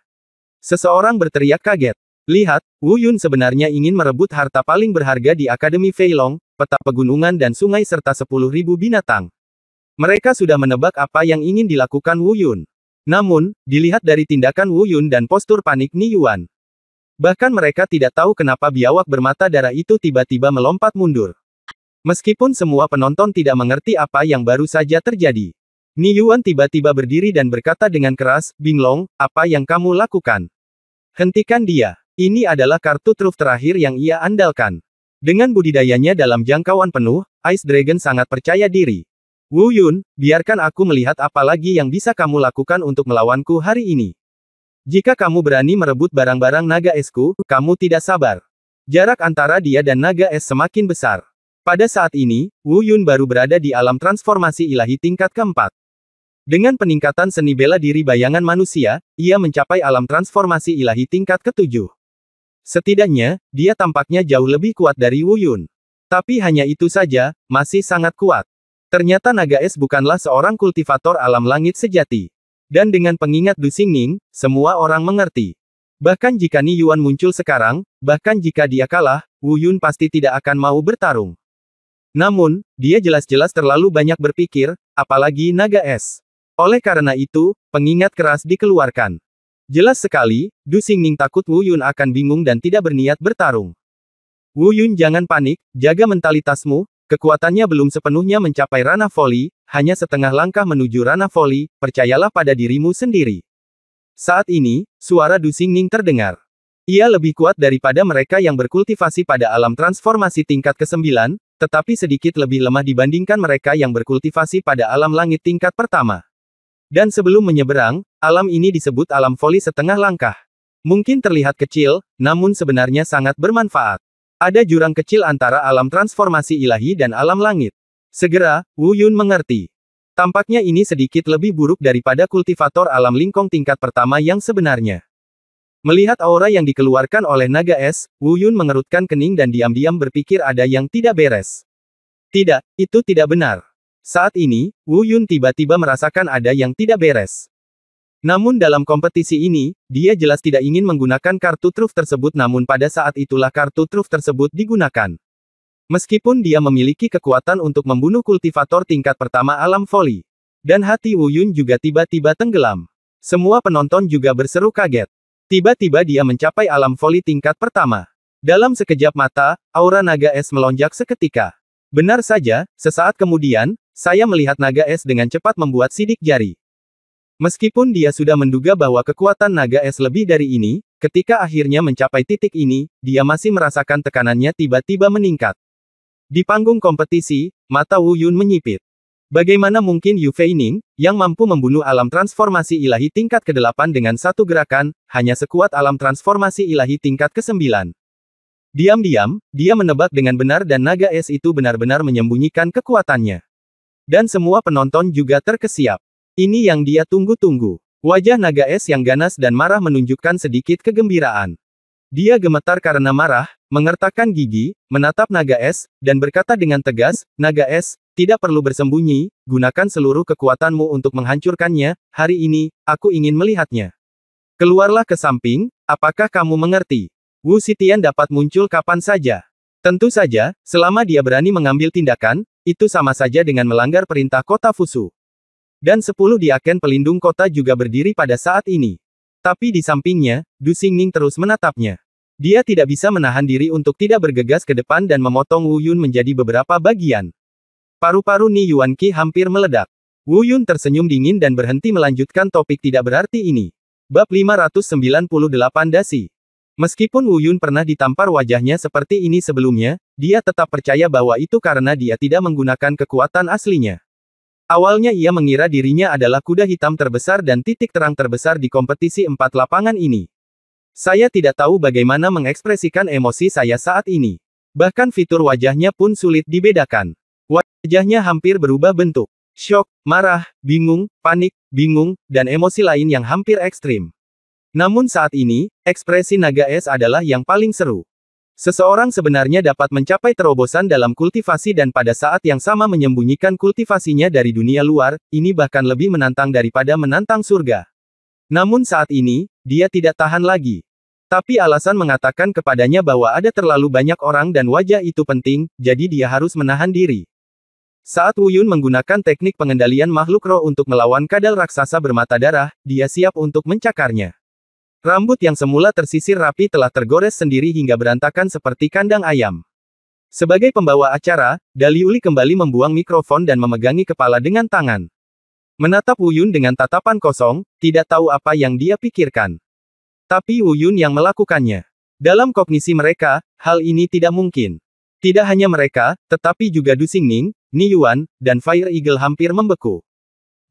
Seseorang berteriak kaget. Lihat, Wu Yun sebenarnya ingin merebut harta paling berharga di Akademi Feilong, peta pegunungan dan sungai serta 10.000 binatang. Mereka sudah menebak apa yang ingin dilakukan Wu Yun. Namun, dilihat dari tindakan Wu Yun dan postur panik Ni Yuan. Bahkan mereka tidak tahu kenapa biawak bermata darah itu tiba-tiba melompat mundur. Meskipun semua penonton tidak mengerti apa yang baru saja terjadi. Ni Yuan tiba-tiba berdiri dan berkata dengan keras, Binglong, apa yang kamu lakukan? Hentikan dia. Ini adalah kartu truf terakhir yang ia andalkan. Dengan budidayanya dalam jangkauan penuh, Ice Dragon sangat percaya diri. Wu Yun, biarkan aku melihat apa lagi yang bisa kamu lakukan untuk melawanku hari ini. Jika kamu berani merebut barang-barang naga esku, kamu tidak sabar. Jarak antara dia dan naga es semakin besar. Pada saat ini, Wu Yun baru berada di alam transformasi ilahi tingkat keempat. Dengan peningkatan seni bela diri bayangan manusia, ia mencapai alam transformasi ilahi tingkat ketujuh. Setidaknya, dia tampaknya jauh lebih kuat dari Wu Yun. Tapi hanya itu saja, masih sangat kuat. Ternyata naga es bukanlah seorang kultivator alam langit sejati. Dan dengan pengingat Du Xingning, semua orang mengerti. Bahkan jika Ni Yuan muncul sekarang, bahkan jika dia kalah, Wu Yun pasti tidak akan mau bertarung. Namun, dia jelas-jelas terlalu banyak berpikir, apalagi naga es. Oleh karena itu, pengingat keras dikeluarkan. Jelas sekali, Du Xingning takut Wu Yun akan bingung dan tidak berniat bertarung. Wu Yun jangan panik, jaga mentalitasmu, kekuatannya belum sepenuhnya mencapai ranah voli, hanya setengah langkah menuju ranah voli, percayalah pada dirimu sendiri. Saat ini, suara Du Xingning terdengar. Ia lebih kuat daripada mereka yang berkultivasi pada alam transformasi tingkat ke-9, tetapi sedikit lebih lemah dibandingkan mereka yang berkultivasi pada alam langit tingkat pertama. Dan sebelum menyeberang, alam ini disebut alam voli setengah langkah. Mungkin terlihat kecil, namun sebenarnya sangat bermanfaat. Ada jurang kecil antara alam transformasi ilahi dan alam langit. Segera, Wu Yun mengerti. Tampaknya ini sedikit lebih buruk daripada kultivator alam lingkong tingkat pertama yang sebenarnya. Melihat aura yang dikeluarkan oleh naga es, Wu Yun mengerutkan kening dan diam-diam berpikir ada yang tidak beres. Tidak, itu tidak benar. Saat ini, Wu Yun tiba-tiba merasakan ada yang tidak beres. Namun dalam kompetisi ini, dia jelas tidak ingin menggunakan kartu truf tersebut namun pada saat itulah kartu truf tersebut digunakan. Meskipun dia memiliki kekuatan untuk membunuh kultivator tingkat pertama alam voli. Dan hati Wu Yun juga tiba-tiba tenggelam. Semua penonton juga berseru kaget. Tiba-tiba dia mencapai alam voli tingkat pertama. Dalam sekejap mata, aura naga es melonjak seketika. Benar saja, sesaat kemudian, saya melihat naga es dengan cepat membuat sidik jari. Meskipun dia sudah menduga bahwa kekuatan naga es lebih dari ini, ketika akhirnya mencapai titik ini, dia masih merasakan tekanannya tiba-tiba meningkat. Di panggung kompetisi, mata Wu Yun menyipit. Bagaimana mungkin Yu Feining, yang mampu membunuh alam transformasi ilahi tingkat ke-8 dengan satu gerakan, hanya sekuat alam transformasi ilahi tingkat ke-9? Diam-diam, dia menebak dengan benar dan naga es itu benar-benar menyembunyikan kekuatannya. Dan semua penonton juga terkesiap. Ini yang dia tunggu-tunggu. Wajah naga es yang ganas dan marah menunjukkan sedikit kegembiraan. Dia gemetar karena marah, mengertakkan gigi, menatap naga es, dan berkata dengan tegas, "Naga es, tidak perlu bersembunyi, gunakan seluruh kekuatanmu untuk menghancurkannya, hari ini, aku ingin melihatnya. Keluarlah ke samping, apakah kamu mengerti? Wu Xitian dapat muncul kapan saja. Tentu saja, selama dia berani mengambil tindakan, itu sama saja dengan melanggar perintah kota Fusu. Dan 10 diaken pelindung kota juga berdiri pada saat ini. Tapi di sampingnya, Du Xingning terus menatapnya. Dia tidak bisa menahan diri untuk tidak bergegas ke depan dan memotong Wu Yun menjadi beberapa bagian. Paru-paru Ni Yuan Qi hampir meledak. Wu Yun tersenyum dingin dan berhenti melanjutkan topik tidak berarti ini. Bab 598 Dasi. Meskipun Wu Yun pernah ditampar wajahnya seperti ini sebelumnya, dia tetap percaya bahwa itu karena dia tidak menggunakan kekuatan aslinya. Awalnya ia mengira dirinya adalah kuda hitam terbesar dan titik terang terbesar di kompetisi 4 lapangan ini. Saya tidak tahu bagaimana mengekspresikan emosi saya saat ini. Bahkan fitur wajahnya pun sulit dibedakan. Wajahnya hampir berubah bentuk. Syok, marah, bingung, panik, bingung, dan emosi lain yang hampir ekstrim. Namun saat ini, ekspresi naga es adalah yang paling seru. Seseorang sebenarnya dapat mencapai terobosan dalam kultivasi dan pada saat yang sama menyembunyikan kultivasinya dari dunia luar, ini bahkan lebih menantang daripada menantang surga. Namun saat ini, dia tidak tahan lagi. Tapi alasan mengatakan kepadanya bahwa ada terlalu banyak orang dan wajah itu penting, jadi dia harus menahan diri. Saat Wu Yun menggunakan teknik pengendalian makhluk roh untuk melawan kadal raksasa bermata darah, dia siap untuk mencakarnya. Rambut yang semula tersisir rapi telah tergores sendiri hingga berantakan seperti kandang ayam. Sebagai pembawa acara, Daliuli kembali membuang mikrofon dan memegangi kepala dengan tangan. Menatap Wu Yun dengan tatapan kosong, tidak tahu apa yang dia pikirkan. Tapi Wu Yun yang melakukannya. Dalam kognisi mereka, hal ini tidak mungkin. Tidak hanya mereka, tetapi juga Du Xingning, Ni Yuan, dan Fire Eagle hampir membeku.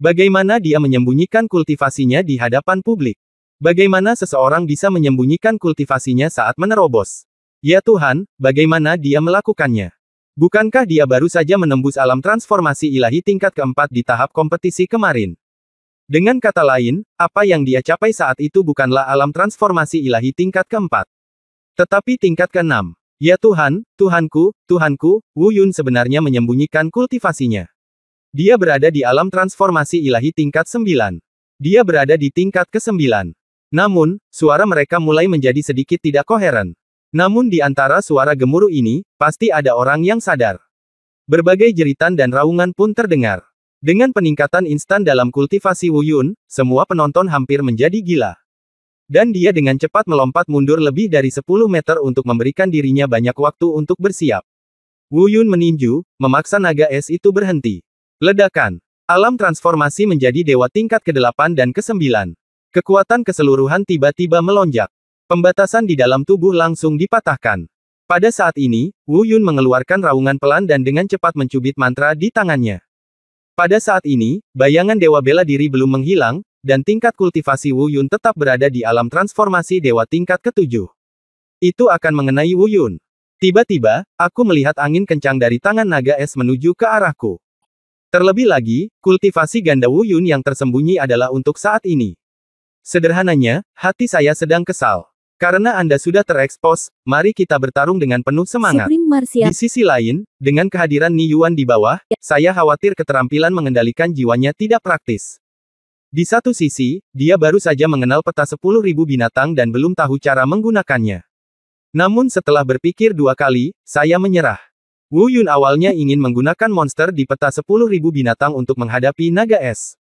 Bagaimana dia menyembunyikan kultivasinya di hadapan publik? Bagaimana seseorang bisa menyembunyikan kultivasinya saat menerobos? Ya Tuhan, bagaimana dia melakukannya? Bukankah dia baru saja menembus alam transformasi ilahi tingkat keempat di tahap kompetisi kemarin? Dengan kata lain, apa yang dia capai saat itu bukanlah alam transformasi ilahi tingkat keempat, tetapi tingkat keenam. Ya Tuhan, Tuhanku, Tuhanku, Wu Yun sebenarnya menyembunyikan kultivasinya. Dia berada di alam transformasi ilahi tingkat 9. Dia berada di tingkat ke-9. Namun, suara mereka mulai menjadi sedikit tidak koheren. Namun di antara suara gemuruh ini, pasti ada orang yang sadar. Berbagai jeritan dan raungan pun terdengar. Dengan peningkatan instan dalam kultivasi Wu Yun, semua penonton hampir menjadi gila. Dan dia dengan cepat melompat mundur lebih dari 10 meter untuk memberikan dirinya banyak waktu untuk bersiap. Wu Yun meninju, memaksa naga es itu berhenti. Ledakan. Alam transformasi menjadi dewa tingkat ke-8 dan ke-9. Kekuatan keseluruhan tiba-tiba melonjak. Pembatasan di dalam tubuh langsung dipatahkan. Pada saat ini, Wu Yun mengeluarkan raungan pelan dan dengan cepat mencubit mantra di tangannya. Pada saat ini, bayangan dewa bela diri belum menghilang, dan tingkat kultivasi Wu Yun tetap berada di alam transformasi dewa tingkat ke-7. Itu akan mengenai Wu Yun. Tiba-tiba, aku melihat angin kencang dari tangan naga es menuju ke arahku. Terlebih lagi, kultivasi ganda Wu Yun yang tersembunyi adalah untuk saat ini. Sederhananya, hati saya sedang kesal. Karena Anda sudah terekspos, mari kita bertarung dengan penuh semangat. Di sisi lain, dengan kehadiran Ni Yuan di bawah, saya khawatir keterampilan mengendalikan jiwanya tidak praktis. Di satu sisi, dia baru saja mengenal peta 10.000 binatang dan belum tahu cara menggunakannya. Namun setelah berpikir 2 kali, saya menyerah. Wu Yun awalnya ingin menggunakan monster di peta 10.000 binatang untuk menghadapi naga es.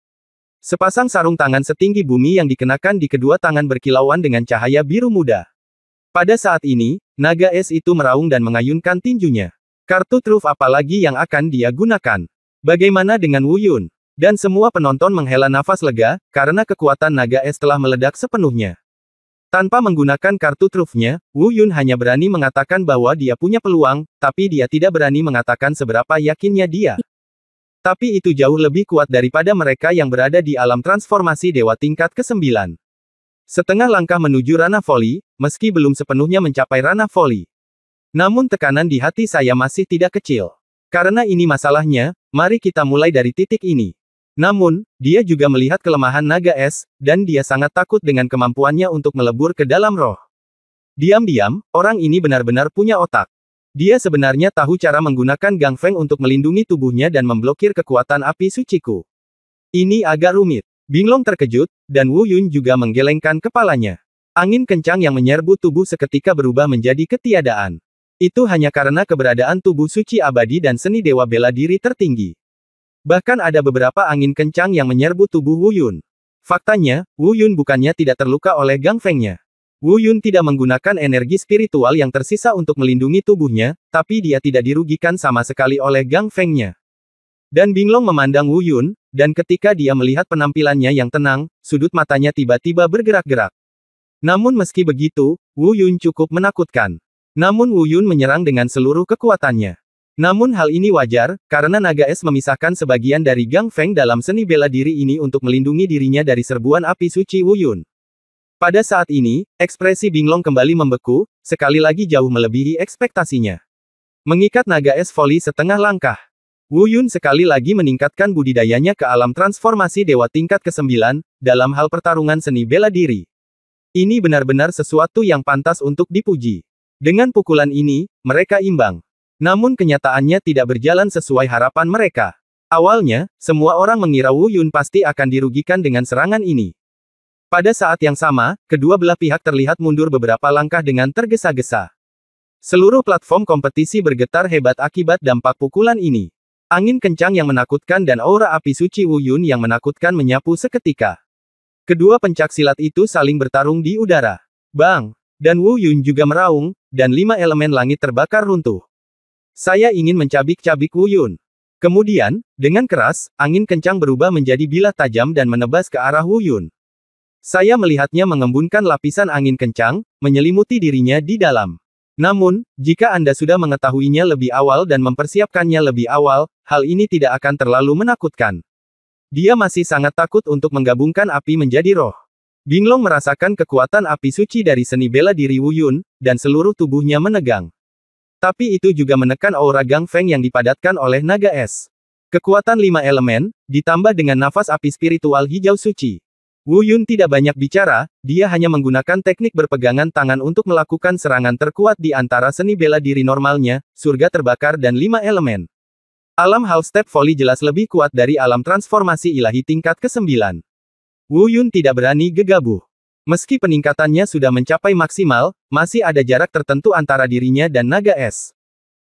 Sepasang sarung tangan setinggi bumi yang dikenakan di kedua tangan berkilauan dengan cahaya biru muda. Pada saat ini, naga es itu meraung dan mengayunkan tinjunya. Kartu truf apalagi yang akan dia gunakan? Bagaimana dengan Wu Yun? Dan semua penonton menghela nafas lega, karena kekuatan naga es telah meledak sepenuhnya. Tanpa menggunakan kartu trufnya, Wu Yun hanya berani mengatakan bahwa dia punya peluang, tapi dia tidak berani mengatakan seberapa yakinnya dia. Tapi itu jauh lebih kuat daripada mereka yang berada di alam transformasi dewa tingkat ke-9. Setengah langkah menuju ranah voli, meski belum sepenuhnya mencapai ranah voli. Namun tekanan di hati saya masih tidak kecil. Karena ini masalahnya, mari kita mulai dari titik ini. Namun, dia juga melihat kelemahan naga es, dan dia sangat takut dengan kemampuannya untuk melebur ke dalam roh. Diam-diam, orang ini benar-benar punya otak. Dia sebenarnya tahu cara menggunakan Gang Feng untuk melindungi tubuhnya dan memblokir kekuatan api suciku. Ini agak rumit. Binglong terkejut, dan Wu Yun juga menggelengkan kepalanya. Angin kencang yang menyerbu tubuh seketika berubah menjadi ketiadaan. Itu hanya karena keberadaan tubuh suci abadi dan seni dewa bela diri tertinggi. Bahkan ada beberapa angin kencang yang menyerbu tubuh Wu Yun. Faktanya, Wu Yun bukannya tidak terluka oleh Gang Feng-nya. Wu Yun tidak menggunakan energi spiritual yang tersisa untuk melindungi tubuhnya, tapi dia tidak dirugikan sama sekali oleh Gang Feng-nya. Dan Binglong memandang Wu Yun, dan ketika dia melihat penampilannya yang tenang, sudut matanya tiba-tiba bergerak-gerak. Namun meski begitu, Wu Yun cukup menakutkan. Namun Wu Yun menyerang dengan seluruh kekuatannya. Namun hal ini wajar, karena naga es memisahkan sebagian dari Gang Feng dalam seni bela diri ini untuk melindungi dirinya dari serbuan api suci Wu Yun. Pada saat ini, ekspresi Binglong kembali membeku, sekali lagi jauh melebihi ekspektasinya. Mengikat naga es voli setengah langkah. Wu Yun sekali lagi meningkatkan budidayanya ke alam transformasi dewa tingkat ke-9, dalam hal pertarungan seni bela diri. Ini benar-benar sesuatu yang pantas untuk dipuji. Dengan pukulan ini, mereka imbang. Namun kenyataannya tidak berjalan sesuai harapan mereka. Awalnya, semua orang mengira Wu Yun pasti akan dirugikan dengan serangan ini. Pada saat yang sama, kedua belah pihak terlihat mundur beberapa langkah dengan tergesa-gesa. Seluruh platform kompetisi bergetar hebat akibat dampak pukulan ini. Angin kencang yang menakutkan dan aura api suci Wu Yun yang menakutkan menyapu seketika. Kedua pencak silat itu saling bertarung di udara. Bang! Dan Wu Yun juga meraung, dan 5 elemen langit terbakar runtuh. Saya ingin mencabik-cabik Wu Yun. Kemudian, dengan keras, angin kencang berubah menjadi bilah tajam dan menebas ke arah Wu Yun. Saya melihatnya mengembunkan lapisan angin kencang, menyelimuti dirinya di dalam. Namun, jika Anda sudah mengetahuinya lebih awal dan mempersiapkannya lebih awal, hal ini tidak akan terlalu menakutkan. Dia masih sangat takut untuk menggabungkan api menjadi roh. Binglong merasakan kekuatan api suci dari seni bela diri Wu Yun, dan seluruh tubuhnya menegang. Tapi itu juga menekan aura Gang Feng yang dipadatkan oleh naga es. Kekuatan 5 elemen, ditambah dengan nafas api spiritual hijau suci. Wu Yun tidak banyak bicara, dia hanya menggunakan teknik berpegangan tangan untuk melakukan serangan terkuat di antara seni bela diri normalnya, surga terbakar dan 5 elemen. Alam half step volley jelas lebih kuat dari alam transformasi ilahi tingkat ke-9. Wu Yun tidak berani gegabah. Meski peningkatannya sudah mencapai maksimal, masih ada jarak tertentu antara dirinya dan naga es.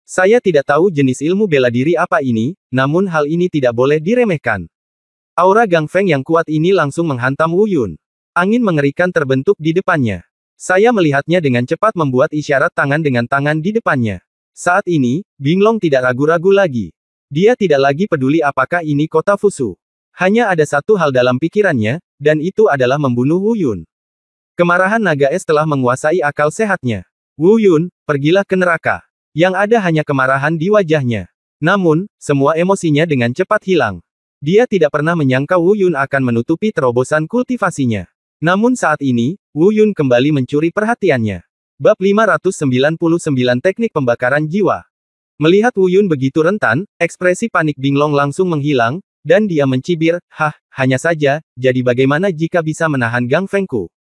Saya tidak tahu jenis ilmu bela diri apa ini, namun hal ini tidak boleh diremehkan. Aura Gang Feng yang kuat ini langsung menghantam Wu Yun. Angin mengerikan terbentuk di depannya. Saya melihatnya dengan cepat membuat isyarat tangan dengan tangan di depannya. Saat ini, Binglong tidak ragu-ragu lagi. Dia tidak lagi peduli apakah ini kota Fusu. Hanya ada satu hal dalam pikirannya, dan itu adalah membunuh Wu Yun. Kemarahan naga es telah menguasai akal sehatnya. Wu Yun, pergilah ke neraka. Yang ada hanya kemarahan di wajahnya. Namun, semua emosinya dengan cepat hilang. Dia tidak pernah menyangka Wu Yun akan menutupi terobosan kultivasinya. Namun saat ini, Wu Yun kembali mencuri perhatiannya. Bab 599 Teknik Pembakaran Jiwa. Melihat Wu Yun begitu rentan, ekspresi panik Binglong langsung menghilang, dan dia mencibir, hanya saja, jadi bagaimana jika bisa menahan Gang Fengku?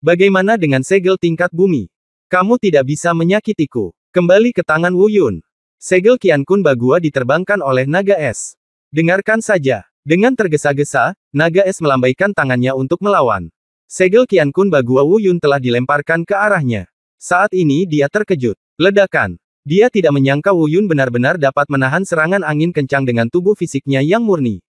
Bagaimana dengan segel tingkat bumi? Kamu tidak bisa menyakitiku. Kembali ke tangan Wu Yun. Segel Qian Kun Bagua diterbangkan oleh naga es. Dengarkan saja. Dengan tergesa-gesa, naga es melambaikan tangannya untuk melawan. Segel Qian Kun Bagua Wu Yun telah dilemparkan ke arahnya. Saat ini dia terkejut. Ledakan. Dia tidak menyangka Wu Yun benar-benar dapat menahan serangan angin kencang dengan tubuh fisiknya yang murni.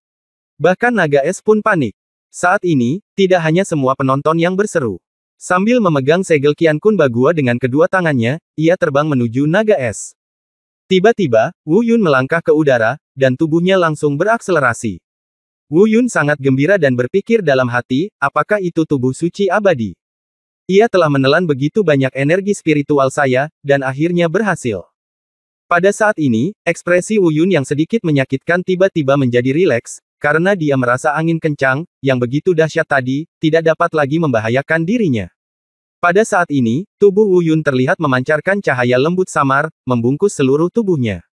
Bahkan naga es pun panik. Saat ini, tidak hanya semua penonton yang berseru. Sambil memegang segel Qian Kun Bagua dengan kedua tangannya, ia terbang menuju naga es. Tiba-tiba, Wu Yun melangkah ke udara, dan tubuhnya langsung berakselerasi. Wu Yun sangat gembira dan berpikir dalam hati, apakah itu tubuh suci abadi? Ia telah menelan begitu banyak energi spiritual saya, dan akhirnya berhasil. Pada saat ini, ekspresi Wu Yun yang sedikit menyakitkan tiba-tiba menjadi rileks, karena dia merasa angin kencang, yang begitu dahsyat tadi, tidak dapat lagi membahayakan dirinya. Pada saat ini, tubuh Wu Yun terlihat memancarkan cahaya lembut samar, membungkus seluruh tubuhnya.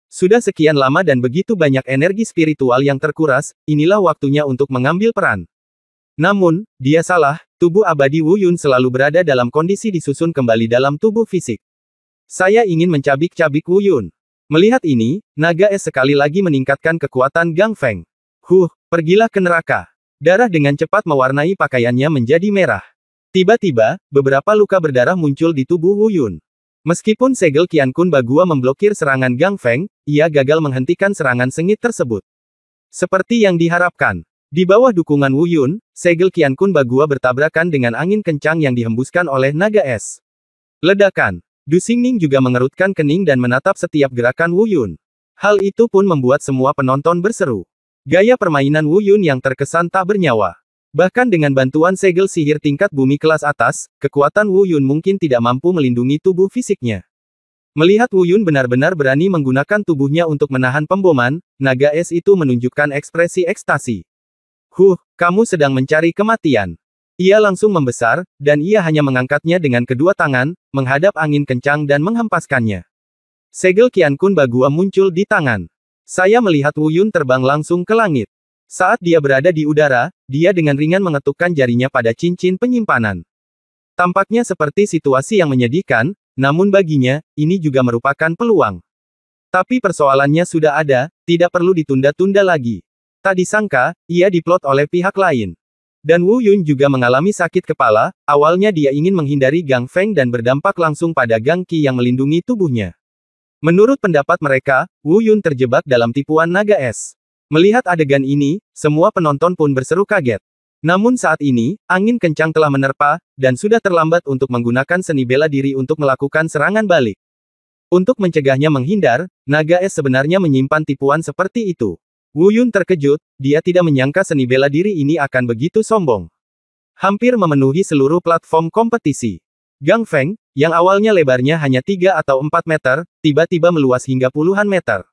Sudah sekian lama dan begitu banyak energi spiritual yang terkuras, inilah waktunya untuk mengambil peran. Namun, dia salah, tubuh abadi Wu Yun selalu berada dalam kondisi disusun kembali dalam tubuh fisik. Saya ingin mencabik-cabik Wu Yun. Melihat ini, naga es sekali lagi meningkatkan kekuatan Gang Feng. Pergilah ke neraka. Darah dengan cepat mewarnai pakaiannya menjadi merah. Tiba-tiba, beberapa luka berdarah muncul di tubuh Wu Yun. Meskipun segel Qian Kun Bagua memblokir serangan Gang Feng, ia gagal menghentikan serangan sengit tersebut. Seperti yang diharapkan. Di bawah dukungan Wu Yun, segel Qian Kun Bagua bertabrakan dengan angin kencang yang dihembuskan oleh naga es. Ledakan. Du Xingning juga mengerutkan kening dan menatap setiap gerakan Wu Yun. Hal itu pun membuat semua penonton berseru. Gaya permainan Wu Yun yang terkesan tak bernyawa. Bahkan dengan bantuan segel sihir tingkat bumi kelas atas, kekuatan Wu Yun mungkin tidak mampu melindungi tubuh fisiknya. Melihat Wu Yun benar-benar berani menggunakan tubuhnya untuk menahan pemboman, naga es itu menunjukkan ekspresi ekstasi. Kamu sedang mencari kematian. Ia langsung membesar, dan ia hanya mengangkatnya dengan kedua tangan, menghadap angin kencang dan menghempaskannya. Segel Qian Kun Bagua muncul di tangan. Saya melihat Wu Yun terbang langsung ke langit. Saat dia berada di udara, dia dengan ringan mengetukkan jarinya pada cincin penyimpanan. Tampaknya seperti situasi yang menyedihkan, namun baginya, ini juga merupakan peluang. Tapi persoalannya sudah ada, tidak perlu ditunda-tunda lagi. Tak disangka, ia diplot oleh pihak lain. Dan Wu Yun juga mengalami sakit kepala, awalnya dia ingin menghindari Gang Feng dan berdampak langsung pada Gang Qi yang melindungi tubuhnya. Menurut pendapat mereka, Wu Yun terjebak dalam tipuan naga es. Melihat adegan ini, semua penonton pun berseru kaget. Namun saat ini, angin kencang telah menerpa, dan sudah terlambat untuk menggunakan seni bela diri untuk melakukan serangan balik. Untuk mencegahnya menghindar, naga es sebenarnya menyimpan tipuan seperti itu. Wu Yun terkejut, dia tidak menyangka seni bela diri ini akan begitu sombong. Hampir memenuhi seluruh platform kompetisi. Gang Feng, yang awalnya lebarnya hanya 3 atau 4 meter, tiba-tiba meluas hingga puluhan meter.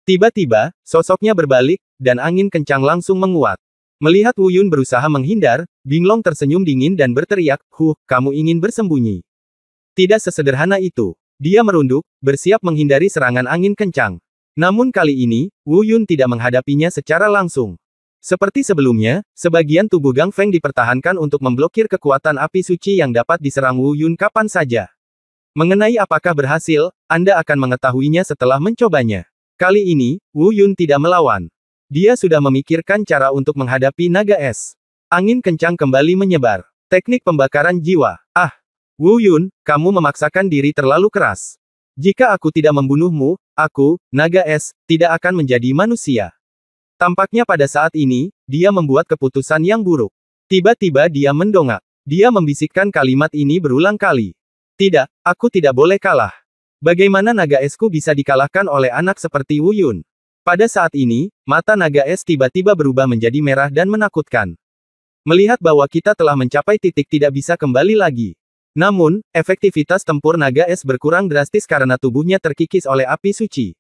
Tiba-tiba, sosoknya berbalik, dan angin kencang langsung menguat. Melihat Wu Yun berusaha menghindar, Binglong tersenyum dingin dan berteriak, kamu ingin bersembunyi. Tidak sesederhana itu. Dia merunduk, bersiap menghindari serangan angin kencang. Namun kali ini, Wu Yun tidak menghadapinya secara langsung. Seperti sebelumnya, sebagian tubuh Gang Feng dipertahankan untuk memblokir kekuatan api suci yang dapat diserang Wu Yun kapan saja. Mengenai apakah berhasil, Anda akan mengetahuinya setelah mencobanya. Kali ini, Wu Yun tidak melawan. Dia sudah memikirkan cara untuk menghadapi naga es. Angin kencang kembali menyebar. Teknik pembakaran jiwa. Wu Yun, kamu memaksakan diri terlalu keras. Jika aku tidak membunuhmu, aku, naga es, tidak akan menjadi manusia. Tampaknya pada saat ini, dia membuat keputusan yang buruk. Tiba-tiba dia mendongak. Dia membisikkan kalimat ini berulang kali. Tidak, aku tidak boleh kalah. Bagaimana naga esku bisa dikalahkan oleh anak seperti Wu Yun? Pada saat ini, mata naga es tiba-tiba berubah menjadi merah dan menakutkan. Melihat bahwa kita telah mencapai titik tidak bisa kembali lagi. Namun, efektivitas tempur naga es berkurang drastis karena tubuhnya terkikis oleh api suci.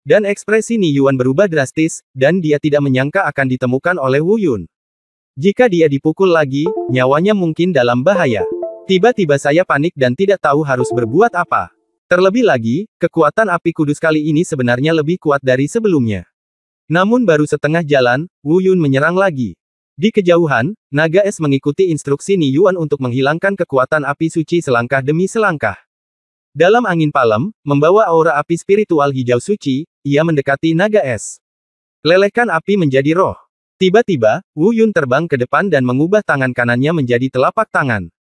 Dan ekspresi Ni Yuan berubah drastis, dan dia tidak menyangka akan ditemukan oleh Wu Yun. Jika dia dipukul lagi, nyawanya mungkin dalam bahaya. Tiba-tiba saya panik dan tidak tahu harus berbuat apa. Terlebih lagi, kekuatan api kudus kali ini sebenarnya lebih kuat dari sebelumnya. Namun baru setengah jalan, Wu Yun menyerang lagi. Di kejauhan, naga es mengikuti instruksi Ni Yuan untuk menghilangkan kekuatan api suci selangkah demi selangkah. Dalam angin palem, membawa aura api spiritual hijau suci, ia mendekati naga es. Lelehkan api menjadi roh. Tiba-tiba, Wu Yun terbang ke depan dan mengubah tangan kanannya menjadi telapak tangan.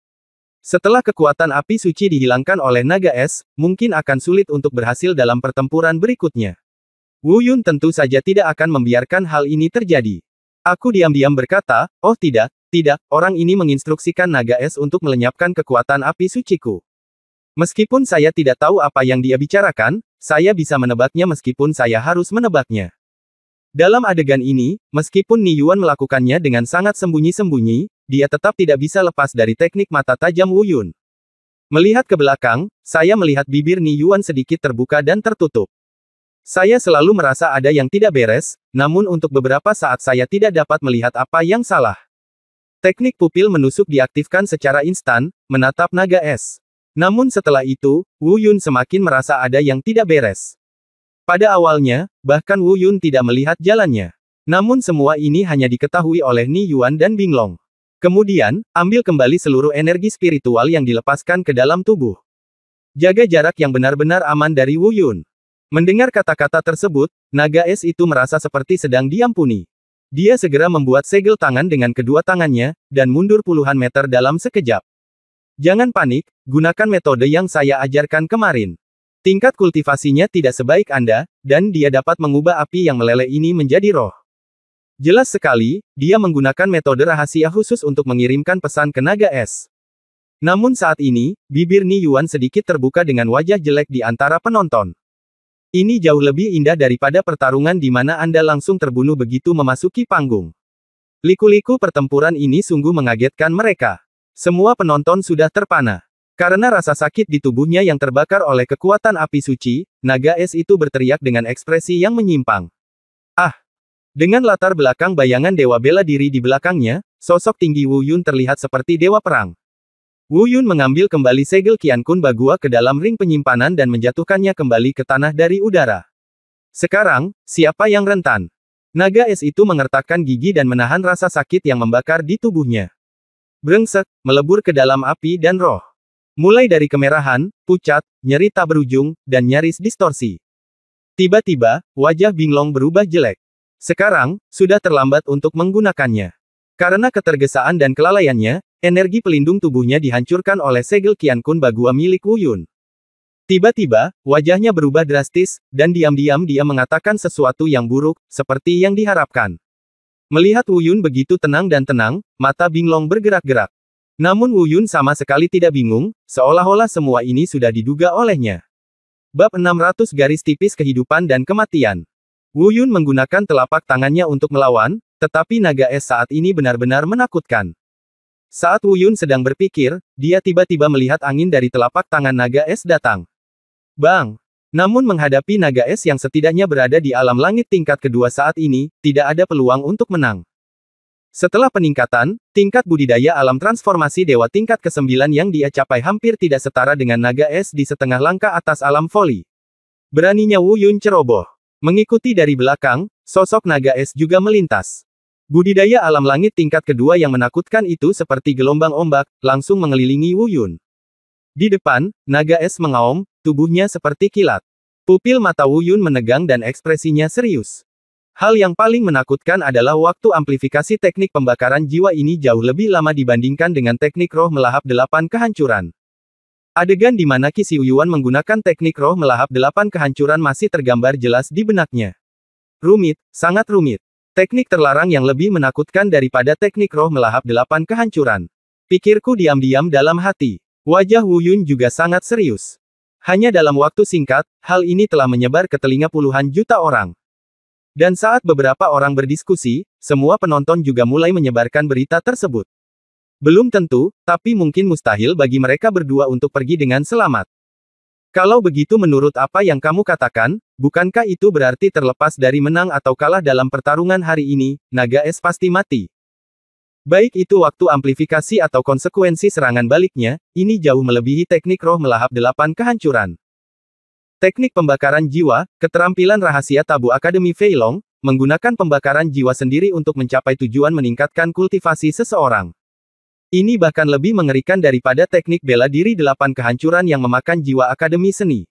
Setelah kekuatan api suci dihilangkan oleh naga es, mungkin akan sulit untuk berhasil dalam pertempuran berikutnya. Wu Yun tentu saja tidak akan membiarkan hal ini terjadi. Aku diam-diam berkata, oh tidak, orang ini menginstruksikan naga es untuk melenyapkan kekuatan api suciku. Meskipun saya tidak tahu apa yang dia bicarakan, saya bisa menebaknya meskipun saya harus menebaknya. Dalam adegan ini, meskipun Ni Yuan melakukannya dengan sangat sembunyi-sembunyi, dia tetap tidak bisa lepas dari teknik mata tajam Wu Yun. Melihat ke belakang, saya melihat bibir Ni Yuan sedikit terbuka dan tertutup. Saya selalu merasa ada yang tidak beres, namun untuk beberapa saat saya tidak dapat melihat apa yang salah. Teknik pupil menusuk diaktifkan secara instan, menatap naga es. Namun setelah itu, Wu Yun semakin merasa ada yang tidak beres. Pada awalnya, bahkan Wu Yun tidak melihat jalannya. Namun semua ini hanya diketahui oleh Ni Yuan dan Binglong. Kemudian, ambil kembali seluruh energi spiritual yang dilepaskan ke dalam tubuh. Jaga jarak yang benar-benar aman dari Wu Yun. Mendengar kata-kata tersebut, naga es itu merasa seperti sedang diampuni. Dia segera membuat segel tangan dengan kedua tangannya, dan mundur puluhan meter dalam sekejap. Jangan panik, gunakan metode yang saya ajarkan kemarin. Tingkat kultivasinya tidak sebaik Anda, dan dia dapat mengubah api yang meleleh ini menjadi roh. Jelas sekali, dia menggunakan metode rahasia khusus untuk mengirimkan pesan ke naga es. Namun saat ini, bibir Ni Yuan sedikit terbuka dengan wajah jelek di antara penonton. Ini jauh lebih indah daripada pertarungan di mana Anda langsung terbunuh begitu memasuki panggung. Liku-liku pertempuran ini sungguh mengagetkan mereka. Semua penonton sudah terpana. Karena rasa sakit di tubuhnya yang terbakar oleh kekuatan api suci, naga es itu berteriak dengan ekspresi yang menyimpang. Ah! Dengan latar belakang bayangan dewa bela diri di belakangnya, sosok tinggi Wu Yun terlihat seperti dewa perang. Wu Yun mengambil kembali segel Qiankun Bagua ke dalam ring penyimpanan dan menjatuhkannya kembali ke tanah dari udara. Sekarang, siapa yang rentan? Naga es itu mengertakkan gigi dan menahan rasa sakit yang membakar di tubuhnya. Brengsek, melebur ke dalam api dan roh. Mulai dari kemerahan, pucat, nyeri tak berujung, dan nyaris distorsi. Tiba-tiba, wajah Binglong berubah jelek. Sekarang, sudah terlambat untuk menggunakannya. Karena ketergesaan dan kelalaiannya, energi pelindung tubuhnya dihancurkan oleh segel Qiankun Bagua milik Wu Yun. Tiba-tiba, wajahnya berubah drastis, dan diam-diam dia mengatakan sesuatu yang buruk, seperti yang diharapkan. Melihat Wu Yun begitu tenang dan tenang, mata Binglong bergerak-gerak. Namun Wu Yun sama sekali tidak bingung, seolah-olah semua ini sudah diduga olehnya. Bab 600 Garis Tipis Kehidupan dan Kematian. Wu Yun menggunakan telapak tangannya untuk melawan, tetapi naga es saat ini benar-benar menakutkan. Saat Wu Yun sedang berpikir, dia tiba-tiba melihat angin dari telapak tangan naga es datang. Bang! Namun menghadapi naga es yang setidaknya berada di alam langit tingkat kedua saat ini, tidak ada peluang untuk menang. Setelah peningkatan, tingkat budidaya alam transformasi dewa tingkat ke-9 yang dia capai hampir tidak setara dengan naga es di setengah langkah atas alam voli. Beraninya Wu Yun ceroboh. Mengikuti dari belakang, sosok naga es juga melintas. Budidaya alam langit tingkat kedua yang menakutkan itu seperti gelombang ombak, langsung mengelilingi Wu Yun. Di depan, naga es mengaum, tubuhnya seperti kilat. Pupil mata Wu Yun menegang dan ekspresinya serius. Hal yang paling menakutkan adalah waktu amplifikasi teknik pembakaran jiwa ini jauh lebih lama dibandingkan dengan teknik roh melahap 8 kehancuran. Adegan di mana Qi Xiuyuan menggunakan teknik roh melahap 8 kehancuran masih tergambar jelas di benaknya. Rumit, sangat rumit. Teknik terlarang yang lebih menakutkan daripada teknik roh melahap 8 kehancuran. Pikirku diam-diam dalam hati. Wajah Wu Yun juga sangat serius. Hanya dalam waktu singkat, hal ini telah menyebar ke telinga puluhan juta orang. Dan saat beberapa orang berdiskusi, semua penonton juga mulai menyebarkan berita tersebut. Belum tentu, tapi mungkin mustahil bagi mereka berdua untuk pergi dengan selamat. Kalau begitu menurut apa yang kamu katakan, bukankah itu berarti terlepas dari menang atau kalah dalam pertarungan hari ini, naga es pasti mati? Baik itu waktu amplifikasi atau konsekuensi serangan baliknya, ini jauh melebihi teknik roh melahap 8 kehancuran. Teknik pembakaran jiwa, keterampilan rahasia Tabu Akademi Fei Long, menggunakan pembakaran jiwa sendiri untuk mencapai tujuan meningkatkan kultivasi seseorang. Ini bahkan lebih mengerikan daripada teknik bela diri 8 kehancuran yang memakan jiwa Akademi Seni.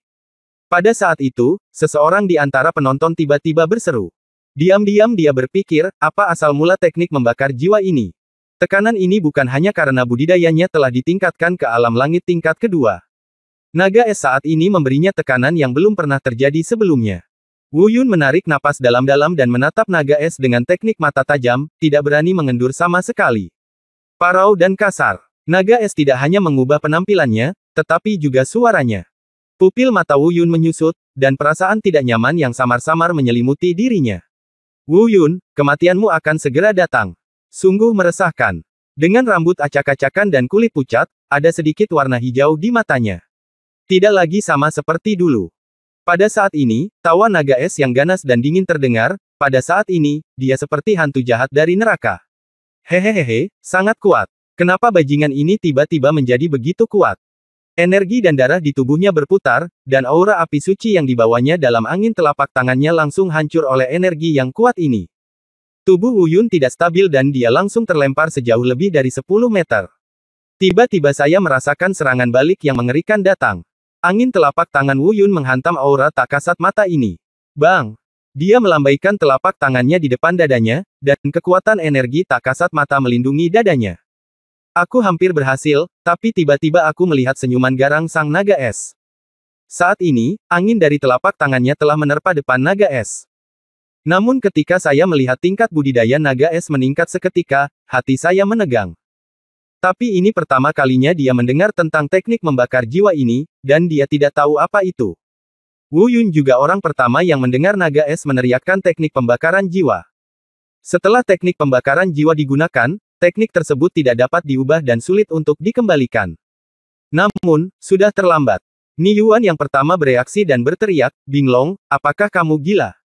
Pada saat itu, seseorang di antara penonton tiba-tiba berseru. Diam-diam dia berpikir, apa asal mula teknik membakar jiwa ini? Tekanan ini bukan hanya karena budidayanya telah ditingkatkan ke alam langit tingkat kedua. Naga es saat ini memberinya tekanan yang belum pernah terjadi sebelumnya. Wu Yun menarik napas dalam-dalam dan menatap naga es dengan teknik mata tajam, tidak berani mengendur sama sekali. Parau dan kasar. Naga es tidak hanya mengubah penampilannya, tetapi juga suaranya. Pupil mata Wu Yun menyusut, dan perasaan tidak nyaman yang samar-samar menyelimuti dirinya. Wu Yun, kematianmu akan segera datang. Sungguh meresahkan. Dengan rambut acak-acakan dan kulit pucat, ada sedikit warna hijau di matanya. Tidak lagi sama seperti dulu. Pada saat ini, tawa naga es yang ganas dan dingin terdengar, pada saat ini, dia seperti hantu jahat dari neraka. Hehehe, sangat kuat. Kenapa bajingan ini tiba-tiba menjadi begitu kuat? Energi dan darah di tubuhnya berputar, dan aura api suci yang dibawanya dalam angin telapak tangannya langsung hancur oleh energi yang kuat ini. Tubuh Wu Yun tidak stabil dan dia langsung terlempar sejauh lebih dari 10 meter. Tiba-tiba saya merasakan serangan balik yang mengerikan datang. Angin telapak tangan Wu Yun menghantam aura tak kasat mata ini. Bang! Dia melambaikan telapak tangannya di depan dadanya, dan kekuatan energi tak kasat mata melindungi dadanya. Aku hampir berhasil, tapi tiba-tiba aku melihat senyuman garang sang naga es. Saat ini, angin dari telapak tangannya telah menerpa depan naga es. Namun ketika saya melihat tingkat budidaya naga es meningkat seketika, hati saya menegang. Tapi ini pertama kalinya dia mendengar tentang teknik membakar jiwa ini, dan dia tidak tahu apa itu. Wu Yun juga orang pertama yang mendengar naga es meneriakkan teknik pembakaran jiwa. Setelah teknik pembakaran jiwa digunakan, teknik tersebut tidak dapat diubah dan sulit untuk dikembalikan. Namun, sudah terlambat. Ni Yuan yang pertama bereaksi dan berteriak, Binglong, apakah kamu gila?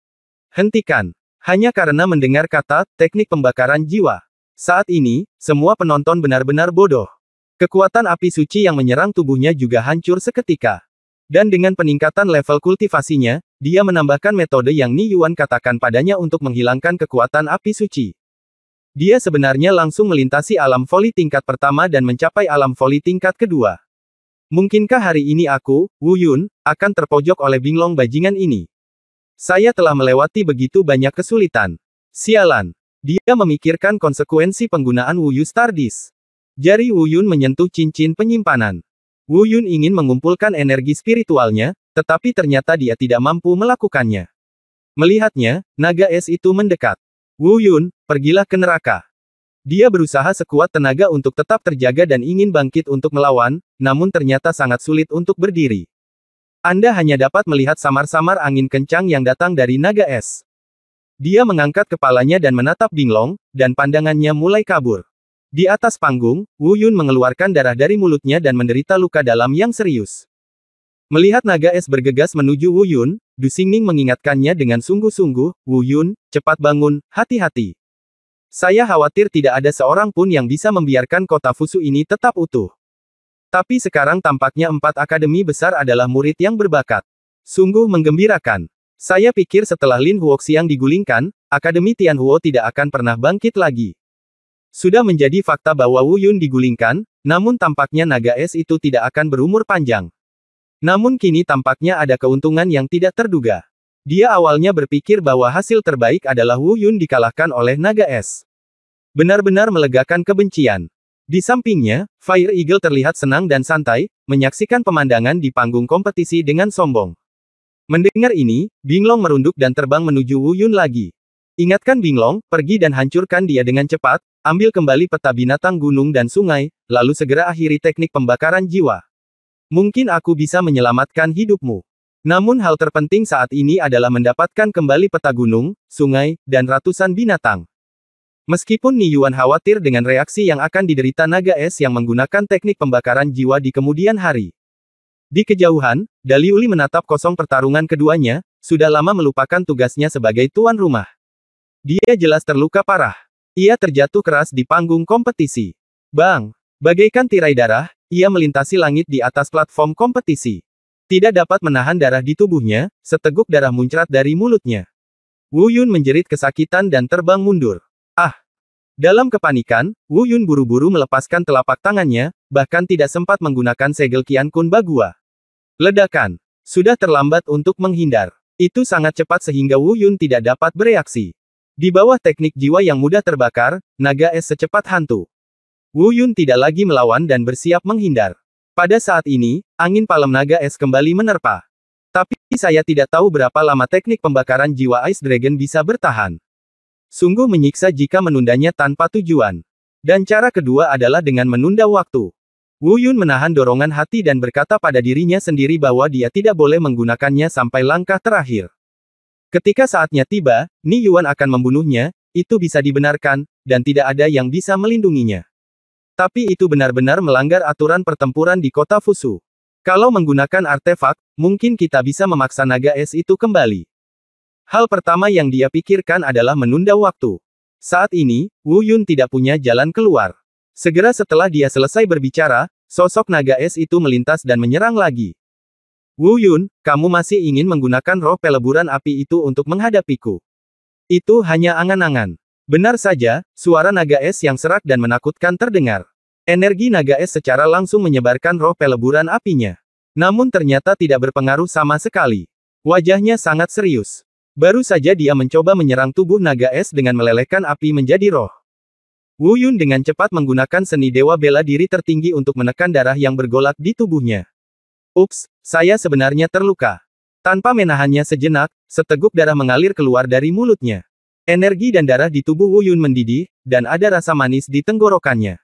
Hentikan. Hanya karena mendengar kata, teknik pembakaran jiwa. Saat ini, semua penonton benar-benar bodoh. Kekuatan api suci yang menyerang tubuhnya juga hancur seketika. Dan dengan peningkatan level kultivasinya, dia menambahkan metode yang Ni Yuan katakan padanya untuk menghilangkan kekuatan api suci. Dia sebenarnya langsung melintasi alam voli tingkat pertama dan mencapai alam voli tingkat kedua. Mungkinkah hari ini aku, Wu Yun, akan terpojok oleh Binglong bajingan ini? Saya telah melewati begitu banyak kesulitan. Sialan. Dia memikirkan konsekuensi penggunaan Wu Yu Stardust. Jari Wu Yun menyentuh cincin penyimpanan. Wu Yun ingin mengumpulkan energi spiritualnya, tetapi ternyata dia tidak mampu melakukannya. Melihatnya, naga es itu mendekat. Wu Yun, pergilah ke neraka. Dia berusaha sekuat tenaga untuk tetap terjaga dan ingin bangkit untuk melawan, namun ternyata sangat sulit untuk berdiri. Anda hanya dapat melihat samar-samar angin kencang yang datang dari naga es. Dia mengangkat kepalanya dan menatap Binglong, dan pandangannya mulai kabur. Di atas panggung, Wu Yun mengeluarkan darah dari mulutnya dan menderita luka dalam yang serius. Melihat naga es bergegas menuju Wu Yun, Du Xingning mengingatkannya dengan sungguh-sungguh, Wu Yun, cepat bangun, hati-hati. Saya khawatir tidak ada seorang pun yang bisa membiarkan kota Fusu ini tetap utuh. Tapi sekarang tampaknya 4 akademi besar adalah murid yang berbakat. Sungguh menggembirakan. Saya pikir setelah Lin Huoxiang digulingkan, Akademi Tianhuo tidak akan pernah bangkit lagi. Sudah menjadi fakta bahwa Wu Yun digulingkan, namun tampaknya naga es itu tidak akan berumur panjang. Namun kini tampaknya ada keuntungan yang tidak terduga. Dia awalnya berpikir bahwa hasil terbaik adalah Wu Yun dikalahkan oleh naga es. Benar-benar melegakan kebencian. Di sampingnya, Fire Eagle terlihat senang dan santai, menyaksikan pemandangan di panggung kompetisi dengan sombong. Mendengar ini, Binglong merunduk dan terbang menuju Wu Yun lagi. Ingatkan Binglong, pergi dan hancurkan dia dengan cepat, ambil kembali peta binatang gunung dan sungai, lalu segera akhiri teknik pembakaran jiwa. Mungkin aku bisa menyelamatkan hidupmu. Namun hal terpenting saat ini adalah mendapatkan kembali peta gunung, sungai, dan ratusan binatang. Meskipun Ni Yuan khawatir dengan reaksi yang akan diderita naga es yang menggunakan teknik pembakaran jiwa di kemudian hari. Di kejauhan, Daliuli menatap kosong pertarungan keduanya, sudah lama melupakan tugasnya sebagai tuan rumah. Dia jelas terluka parah. Ia terjatuh keras di panggung kompetisi. Bang! Bagaikan tirai darah, ia melintasi langit di atas platform kompetisi. Tidak dapat menahan darah di tubuhnya, seteguk darah muncrat dari mulutnya. Wu Yun menjerit kesakitan dan terbang mundur. Ah! Dalam kepanikan, Wu Yun buru-buru melepaskan telapak tangannya, bahkan tidak sempat menggunakan segel Qian Kun Bagua. Ledakan! Sudah terlambat untuk menghindar. Itu sangat cepat sehingga Wu Yun tidak dapat bereaksi. Di bawah teknik jiwa yang mudah terbakar, naga es secepat hantu. Wu Yun tidak lagi melawan dan bersiap menghindar. Pada saat ini, angin palem naga es kembali menerpa. Tapi, saya tidak tahu berapa lama teknik pembakaran jiwa Ice Dragon bisa bertahan. Sungguh menyiksa jika menundanya tanpa tujuan. Dan cara kedua adalah dengan menunda waktu. Wu Yun menahan dorongan hati dan berkata pada dirinya sendiri bahwa dia tidak boleh menggunakannya sampai langkah terakhir. Ketika saatnya tiba, Ni Yuan akan membunuhnya, itu bisa dibenarkan, dan tidak ada yang bisa melindunginya. Tapi itu benar-benar melanggar aturan pertempuran di kota Fusu. Kalau menggunakan artefak, mungkin kita bisa memaksa naga es itu kembali. Hal pertama yang dia pikirkan adalah menunda waktu. Saat ini, Wu Yun tidak punya jalan keluar. Segera setelah dia selesai berbicara, sosok naga es itu melintas dan menyerang lagi. Wu Yun, kamu masih ingin menggunakan roh peleburan api itu untuk menghadapiku. Itu hanya angan-angan. Benar saja, suara naga es yang serak dan menakutkan terdengar. Energi naga es secara langsung menyebarkan roh peleburan apinya. Namun ternyata tidak berpengaruh sama sekali. Wajahnya sangat serius. Baru saja dia mencoba menyerang tubuh naga es dengan melelehkan api menjadi roh. Wu Yun dengan cepat menggunakan seni dewa bela diri tertinggi untuk menekan darah yang bergolak di tubuhnya. Ups, saya sebenarnya terluka. Tanpa menahannya sejenak, seteguk darah mengalir keluar dari mulutnya. Energi dan darah di tubuh Wu Yun mendidih, dan ada rasa manis di tenggorokannya.